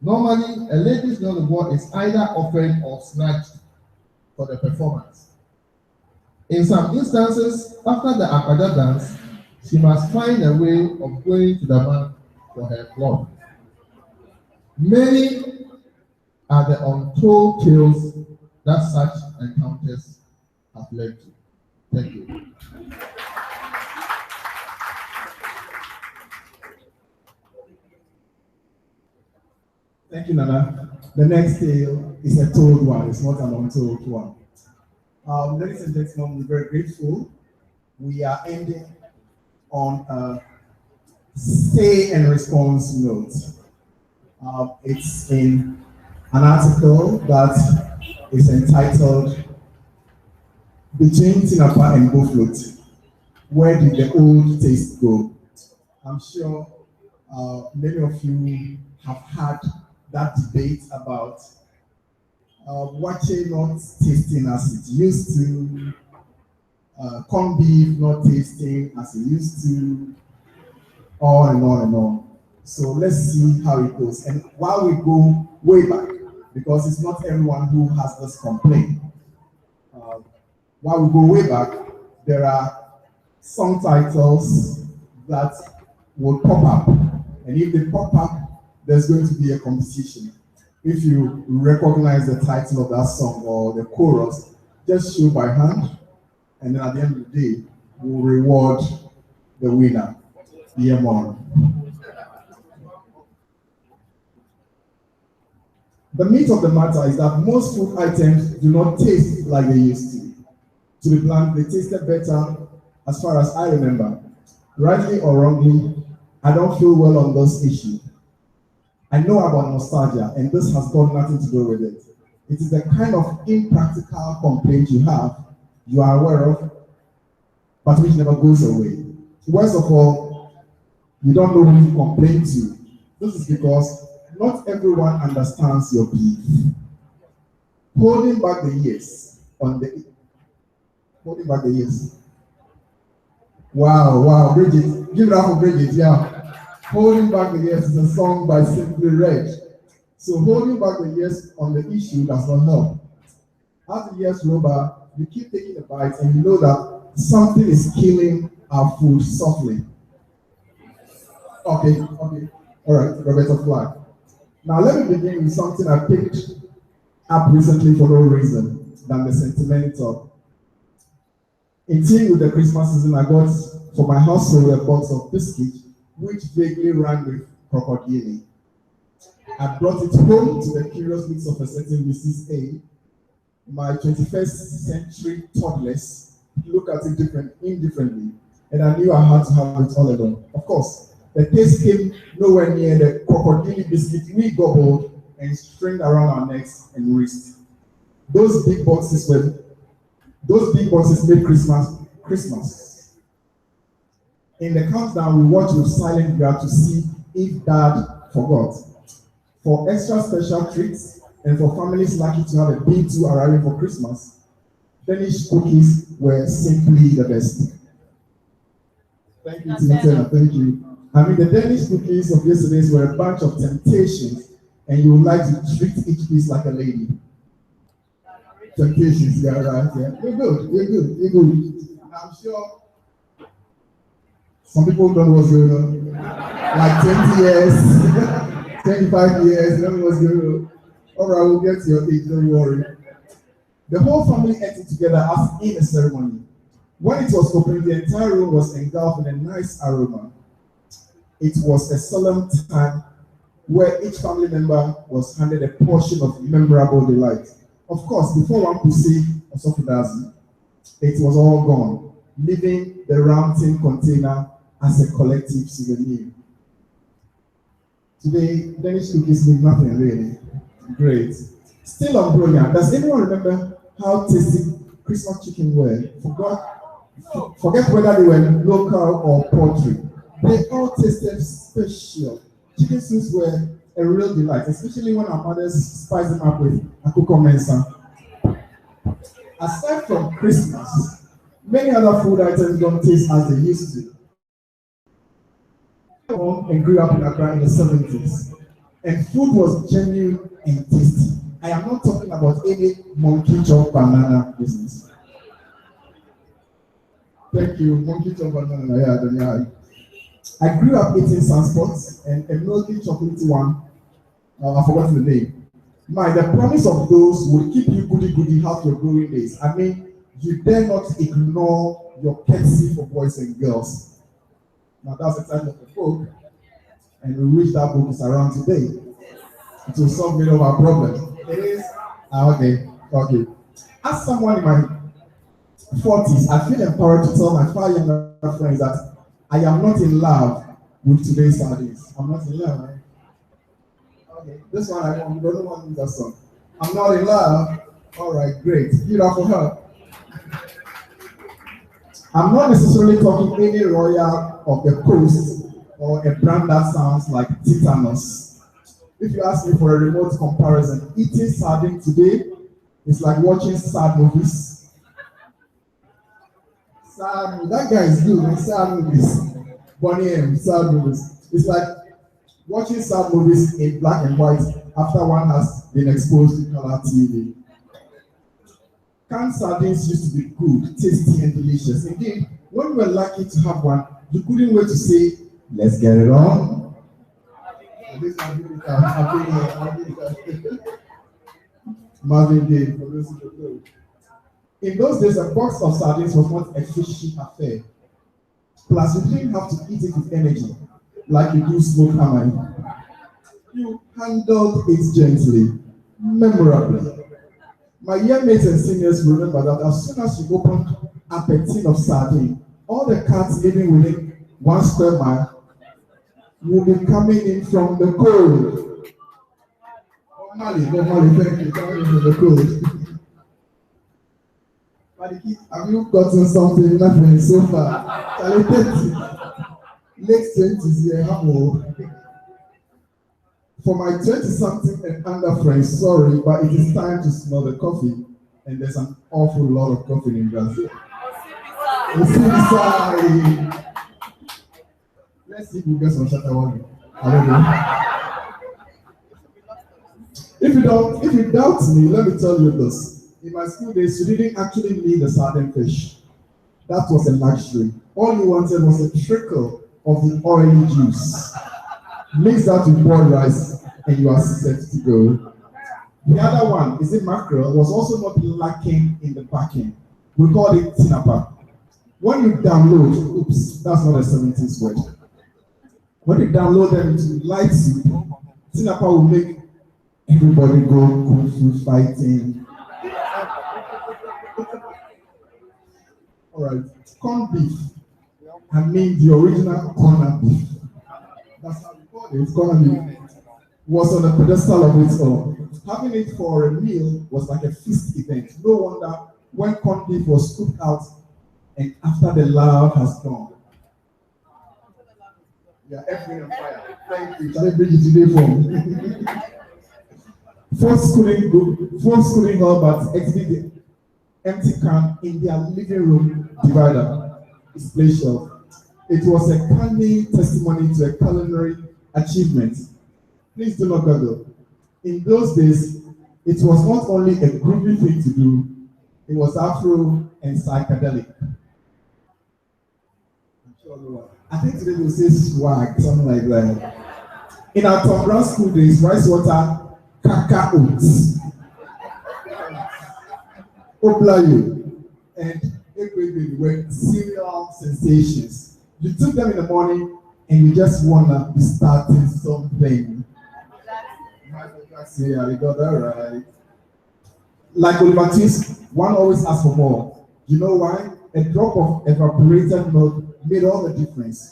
Normally, a lady's nonable is either offered or snatched for the performance. In some instances, after the Agbada dance, she must find a way of going to the man for her cloth. Many are the untold tales that such encounters have led to. Thank you. Thank you, Nana. The next tale is a told one, it's not an untold one. Ladies and gentlemen, we're very grateful. We are ending on a say and response note. It's in an article that is entitled Between Tinapa and Boflot, Where Did the Old Taste Go? I'm sure many of you have had that debate about watching not tasting as it used to, corned beef not tasting as it used to, on and on and on. So let's see how it goes. And while we go way back, because it's not everyone who has this complaint, while we go way back, there are song titles that will pop up. And if they pop up, there's going to be a competition. If you recognize the title of that song or the chorus, just show by hand, and then at the end of the day, we'll reward the winner. Yeah, man. The meat of the matter is that most food items do not taste like they used to. To be blunt, they tasted better as far as I remember. Rightly or wrongly, I don't feel well on this issue. I know about nostalgia, and this has got nothing to do with it. It is the kind of impractical complaint you have, you are aware of, but which never goes away. Worst of all, you don't know who to complain to. This is because not everyone understands your beef. Holding back the years. Wow, Bridget, give it up for Bridget, yeah. Holding Back the Years is a song by Simply Red. So holding back the years on the issue does not help. As the years roll by, you keep taking a bite and you know that something is killing our food softly. Okay. All right, Roberta Flack. Now let me begin with something I picked up recently for no reason than the sentimental. In tune with the Christmas season, I got for my household a box of biscuits which vaguely ran with crocodile. I brought it home to the curious lips of a certain Mrs. A. My 21st century toddlers look at it indifferently, and I knew I had to have it all alone. Of course, the taste came nowhere near the crocodile biscuit we gobbled and stringed around our necks and wrists. Those big boxes made Christmas. In the countdown, we watch with silent grab to see if Dad forgot. For extra special treats and for families lucky to have a big two arriving for Christmas, Danish cookies were simply the best. Thank you, Timothy. Thank you. I mean, the Danish cookies of yesterday were a bunch of temptations, and you would like to treat each piece like a lady. Temptations, yeah, right, yeah. You're good. I'm sure some people don't know what's going on. Like 20 years, 25 years, don't know what's going on. All right, we'll get to your age, don't worry. The whole family ate it together as in a ceremony. When it was opened, the entire room was engulfed in a nice aroma. It was a solemn time where each family member was handed a portion of memorable delight. Of course, before one could say Osofudazi, it was all gone, leaving the round tin container as a collective souvenir. Today, Danish cookies mean nothing really. Great. Still on brilliant. Does anyone remember how tasty Christmas chicken were? Forget whether they were local or poultry. They all tasted special. Chicken soups were a real delight, especially when our mothers spice them up with akoko mensa. Aside from Christmas, many other food items don't taste as they used to. And grew up in Accra in the 70s, and food was genuine and tasty. I am not talking about any monkey chop banana business. Thank you, monkey chop banana. Yeah. I grew up eating sunspots and a milky chocolatey one. I've forgotten the name. The promise of those will keep you goody half your growing days. I mean, you dare not ignore your courtesy for boys and girls. Now that's the title of the book, and we wish that book is around today. It will solve many of our problems. It is? Okay. As someone in my 40s, I feel empowered to tell my 5 younger friends that I am not in love with today's sardines. I'm not in love, right? Okay, this one I don't want that song. I'm not in love. All right, great. Give it up for her. I'm not necessarily talking any royal of the coast or a brand that sounds like tetanus. If you ask me for a remote comparison, eating sardine today is like watching sad movies. Sad, that guy is good. And sad movies. Bonnie M, sad movies. It's like watching sad movies in black and white after one has been exposed to color TV. Canned sardines used to be good, tasty, and delicious. Indeed, when we were lucky to have one, you couldn't wait to say, let's get it on. Marvin Gaye, for those who don't know. In those days, a box of sardines was not a fishy affair. Plus, you didn't have to eat it with energy, like you do smoked hammer. You handled it gently, memorably. My year mates and seniors will remember that as soon as you opened up a tin of sardine, all the cats living within 1 square mile will be coming in from the cold. Normally, thank you, coming in from the cold. But have you gotten something? Nothing so far. Charlie 30, late 20s here, for my 20-something and under friends, sorry, but it is time to smell the coffee, and there's an awful lot of coffee in Brazil. Let's see if we get some Shatawagi. I don't know. If you doubt me, let me tell you this. In my school days, you didn't actually need a sardine fish. That was a luxury. All you wanted was a trickle of the oily juice. Mix that with boiled rice, and you are set to go. The other one, is it mackerel, was also not lacking in the packing. We called it tinapa. When you download, oops, that's not a 70s word. When you download them into light soup, tinapa will make everybody go kung fu fighting. All right, corned beef. I mean the original corned beef. That's how we call it. Corned beef was on a pedestal of its own. Having it for a meal was like a feast event. No wonder when corned beef was scooped out and after the love has gone. Yeah, everything on fire. Thank you. Shall I bring you today for Fourth schooling hall, but exiting the empty can in their living room divider. Display shelf. It was a cunning testimony to a culinary achievement. Please do not goggle. In those days, it was not only a groovy thing to do, it was Afro and psychedelic. I think today we'll say swag, something like that. In our Tom Brown school days, rice water, kaka oats, oplayo, and egg were cereal sensations. You took them in the morning and you just wanna be starting something. Yeah, you got that right. Like Oliver Twist, one always asks for more. You know why? A drop of evaporated milk made all the difference.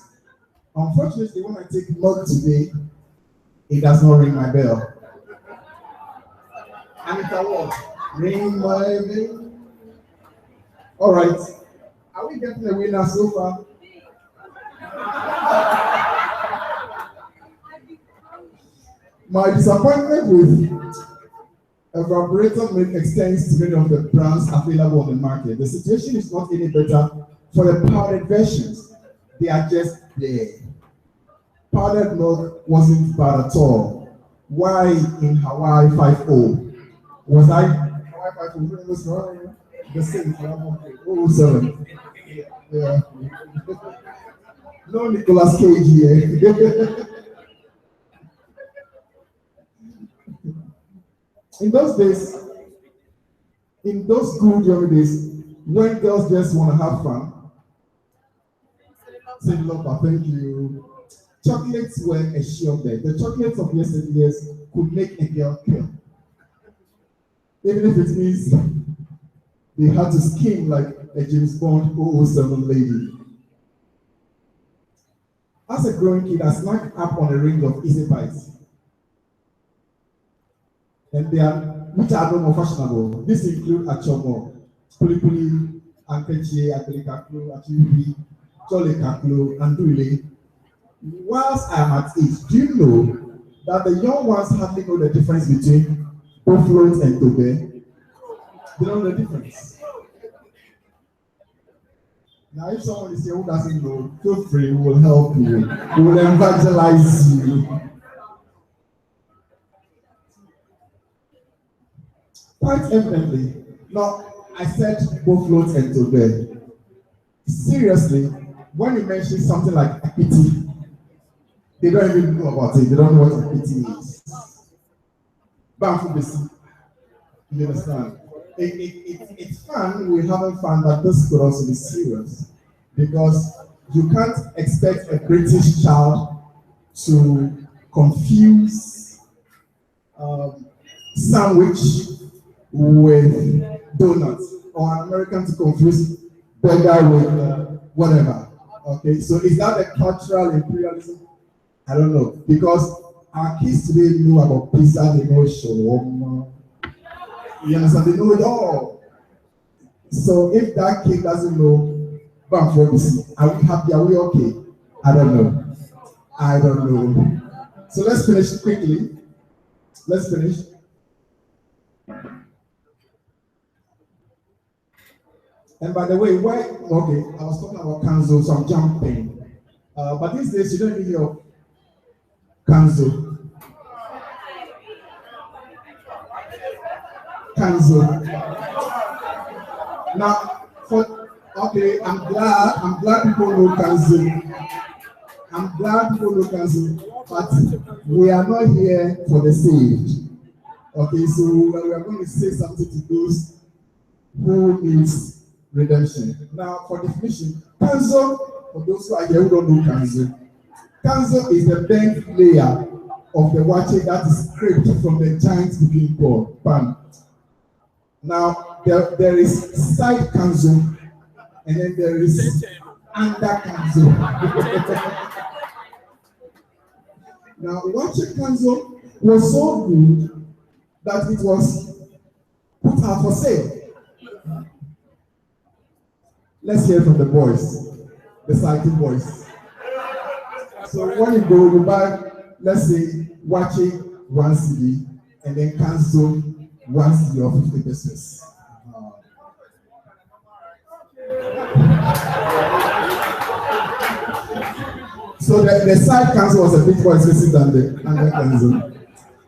Unfortunately, when I take milk today, it does not ring my bell. And it's a what? Ring my bell. All right. Are we getting a winner so far? My disappointment with evaporated milk extends to many of the brands available on the market. The situation is not any better for the powdered versions. They are just there. Powdered milk wasn't bad at all. Why in Hawaii 5.0? Was I Hawaii 5.0? The same, 007. Yeah. No Nicolas Cage here. In those days, in those good young days, when girls just want to have fun, say love, thank you. Chocolates were a sure bet. The chocolates of yesteryears could make a girl kill. Even if it means they had to scheme like a James Bond 007 lady. As a growing kid, I snacked up on a range of easy pies. And they are, which are no more fashionable. This include achomo, puli, ankechi, apelikaklo, achibi, cholekaklo, and duile. Whilst I am at age, do you know that the young ones hardly know the difference between buffaloes and tobe? They don't know the difference. Now, if someone is here who doesn't know, feel free, we will help you. We will evangelize you. Quite evidently, now I said both floats and to bed. Seriously, when you mention something like equity, they don't even know about it. They don't know what equity is. You understand? It's fun. We're having fun, but this could also be serious because you can't expect a British child to confuse sandwich with donuts, or an American to confuse burger with whatever. Okay, so is that a cultural imperialism? I don't know, because our kids today know about pizza, they know shawarma. You understand? They know it all. So if that kid doesn't know Bamfobisi, are we happy? Are we okay? I don't know. I don't know. So let's finish quickly. Let's finish. And by the way, why? Okay, I was talking about Kanzo, so I'm jumping. But these days you don't even hear of Kanzo. Now, I'm glad people know Kanzo. I'm glad people know Kanzo, but we are not here for the saved. Okay, so we are going to say something to those who needs redemption. Now, for definition, Kanzo, for those who are here who don't know Kanzo is the bent layer of the water that is scraped from the giant cooking pot pan. Now, there is side Kanzo, and then there is under Kanzo. Now, water Kanzo was so good that it was put out for sale. Let's hear from the boys, the cycling boys. So when you go, you buy, let's say, watching 1 CD and then cancel 1 CD or 50 pesos. So the side cancel was a bit more expensive than the under cancel.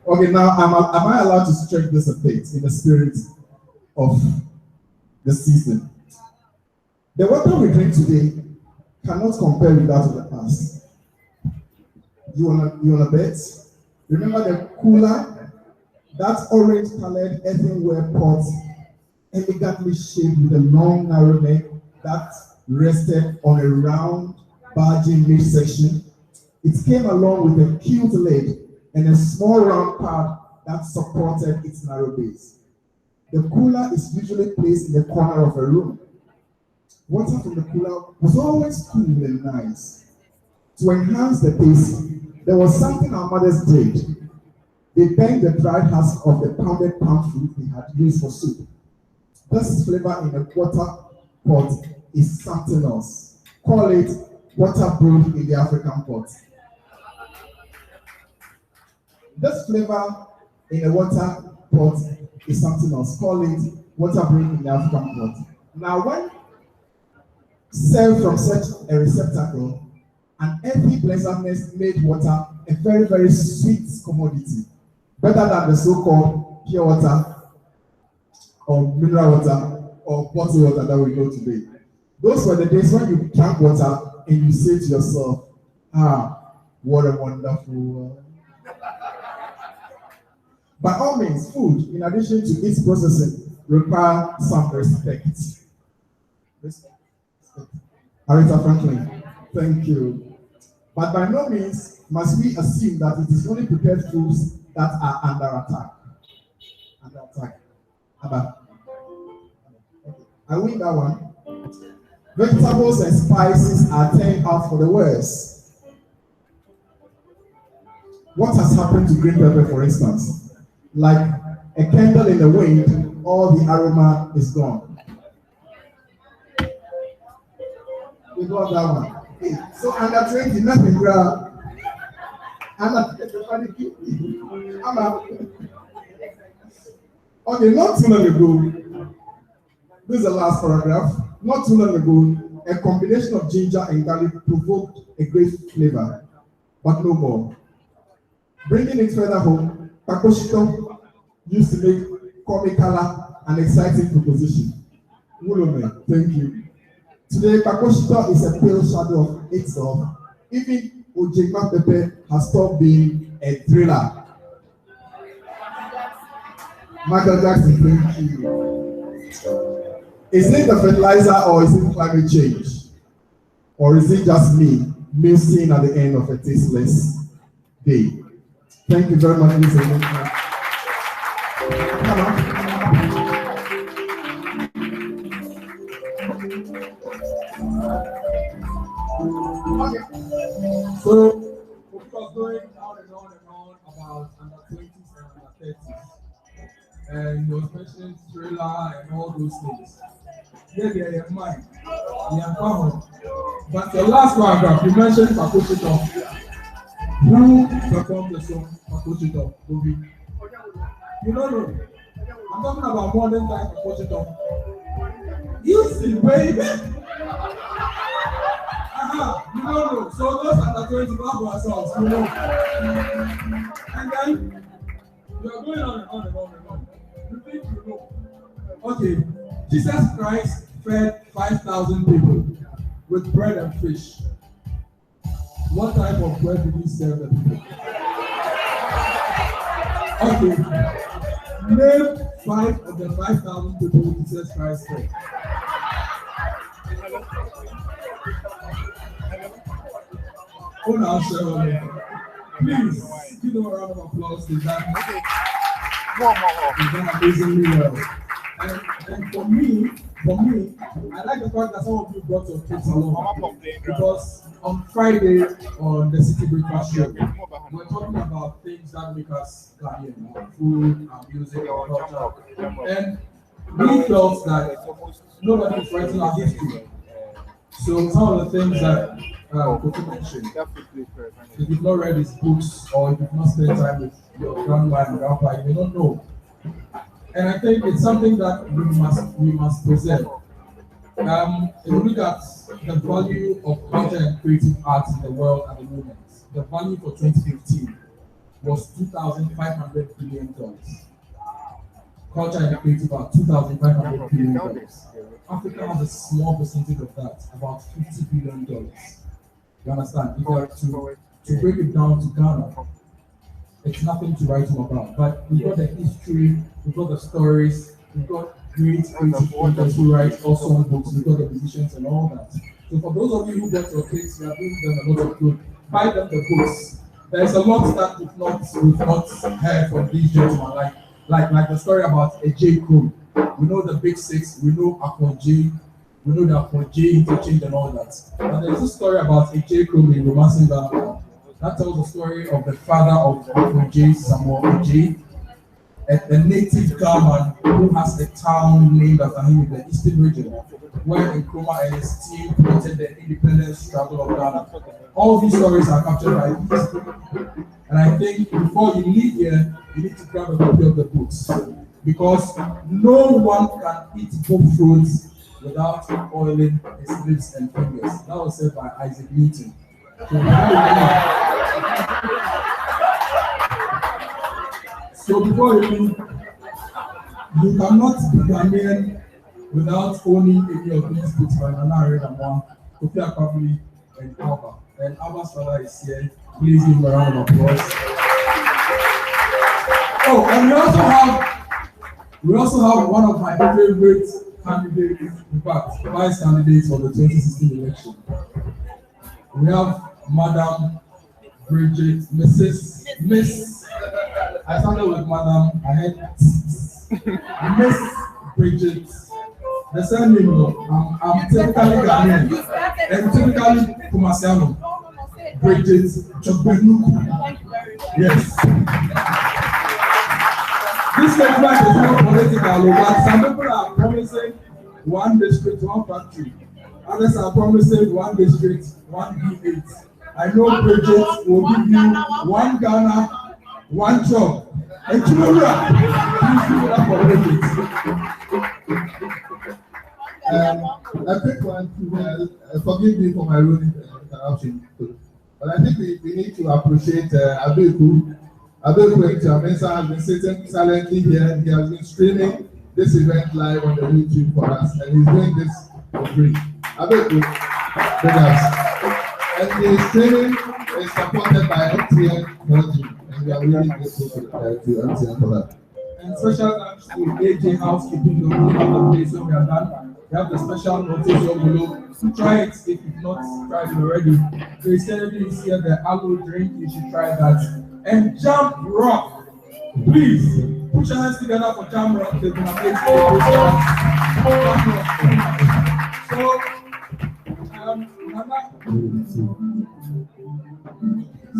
Okay, now am I allowed to stretch this a bit in the spirit of the season? The water we drink today cannot compare with that of the past. You wanna bet? Remember the cooler, that orange-colored earthenware pot, elegantly shaped with a long, narrow neck that rested on a round, barging midsection. It came along with a cute lid and a small round pad that supported its narrow base. The cooler is usually placed in the corner of a room. Water from the cooler was always cool and nice. To enhance the taste, there was something our mothers did. They banged the dried husk of the pounded palm fruit they had used for soup. This flavor in a water pot is something else. Call it water brewed in the African pot. This flavor in a water pot is something else. Call it water brewed in the African pot. Now, when served from such a receptacle, an earthy pleasantness made water a very, very sweet commodity, better than the so-called pure water or mineral water or bottled water that we know today. Those were the days when you drank water and you say to yourself, what a wonderful world. By all means, food, in addition to its processing, require some respect. Aretha Franklin, thank you. But by no means must we assume that it is only prepared foods that are under attack. Under attack. I win that one. Vegetables and spices are turned out for the worse. What has happened to green pepper, for instance? Like a candle in the wind, all the aroma is gone. We got that one. Hey, so under 20, nothing, bro. Okay, not too long ago, this is the last paragraph. Not too long ago, a combination of ginger and garlic provoked a great flavor, but no more. Bringing it further home, Pakoshito used to make comical and exciting proposition. Wulome, thank you. Today, Pakoshito is a pale shadow of itself. Even Ojema Pepe has stopped being a thriller. Michael Jackson, thank you. Is it the fertilizer or is it climate change? Or is it just me musing at the end of a tasteless day? Thank you very much, Mr. Minister. Come on. Okay. So, we was going on and on and on about under 20s and under 30s. And you was mentioning thriller and all those things. Yeah, they are your mind. They are common. But the last paragraph, you mentioned Pakoshito. Who performed the song Pakoshito? Bobby? You don't know. I'm talking about modern time Pakoshito. You see, baby. You don't know. So those under 20 love ourselves, you know. And then you are going on and on and on and on. You think you know. Okay, Jesus Christ fed 5,000 people with bread and fish. What type of bread did he serve the people? Okay, name 5 of the 5,000 people Jesus Christ fed. Oh, now, sir, please give them a round of applause to that. Amazingly well. And for me, I like the fact that some of you brought your kids along because on Friday on the City Breakfast Show, we're talking about things that make us Ghanaian, food, and music, and culture. And we felt that nobody is writing our history. So some of the things that Kofi mentioned, if you've not read his books or if you've not spent time with your grandma and grandpa, you don't know. And I think it's something that we must preserve. If you look at the value of culture and creative arts in the world at the moment, the value for 2015 was $2,500 billion. Culture and creative art, $2,500 billion. Africa has a small percentage of that, about $50 billion. You understand? If you are to break it down to Ghana, it's nothing to write home about. But we've got the history, we've got the stories, we've got great creative thinkers who write also on books, we've got the musicians and all that. So for those of you who got your kids, we are doing them a lot of good. Buy them the books. There's a lot that we've not heard from these gentlemen, like the story about a J. Cole. We know the big six, we know Akon J, we know the Akon J interchange and all that. But there's a story about a J. Cole in romancing Ghana. That tells the story of the father of Akon J, Samuel J, a native Ghana who has a town named after him in the eastern region, where Nkrumah and his team promoted the independence struggle of Ghana. All these stories are captured by history. And I think before you leave here, you need to grab a copy of the books. Because no one can eat both fruits without oiling his lips and fingers. That was said by Isaac Newton. So before you leave, you cannot be Ghanaian without owning any of these books by Nana Redamwa, Kofi Akpabili, and Alba. And Alba's father is here. Please give him a round of applause. Oh, and we also have one of my favorite candidates, in fact, vice candidates for the 2016 election. We have Madam Bridget, Miss. I started with Madam. I had Miss Bridget. The surname, I'm typically Ghanaian and typically Kumasiano. Bridget Chokbenuku. Yes. This statement is not political, but some people are promising one district, one factory. Others are promising one district, one B8. I know Bridget will give you one Ghana, one job. And Chimura, please give it up for Bridget. A quick one. Forgive me for my rude interruption. But I think we need to appreciate Abeku. Abeku Echamensa has been sitting silently here. He has been streaming this event live on the YouTube for us, and he's doing this for free. Abeku, big ups. And the streaming is supported by MTN 4G, and we are really grateful to MTN for that. And special thanks to AJ Housekeeping, the owner of the place where we are done. We have the special notice below. Try it if you've not tried it already. So instead of is here, the aloe drink, you should try that. And Jam Rock, please put your hands together for Jam Rock. They've been amazing.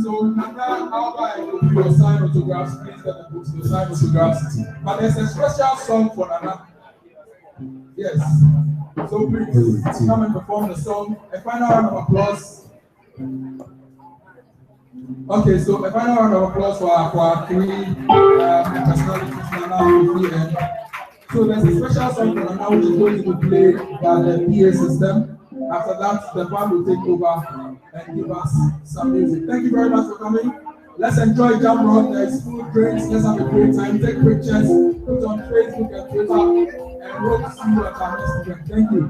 So Nana, how about I give you your sign autographs? Please get the books, the sign autographs. But there's a special song for Nana. Yes. So please come and perform the song. A final round of applause. Okay, so a final round of applause for our three personalities, Nana, Fifi, and so there's a special song for Nana which is going to be played by the PA system. After that, the band will take over and give us some music. Thank you very much for coming. Let's enjoy Jam Rock. There's food, drinks. Let's have a great time. Take pictures, put on Facebook and Twitter, and hope to see you at our next event. Thank you.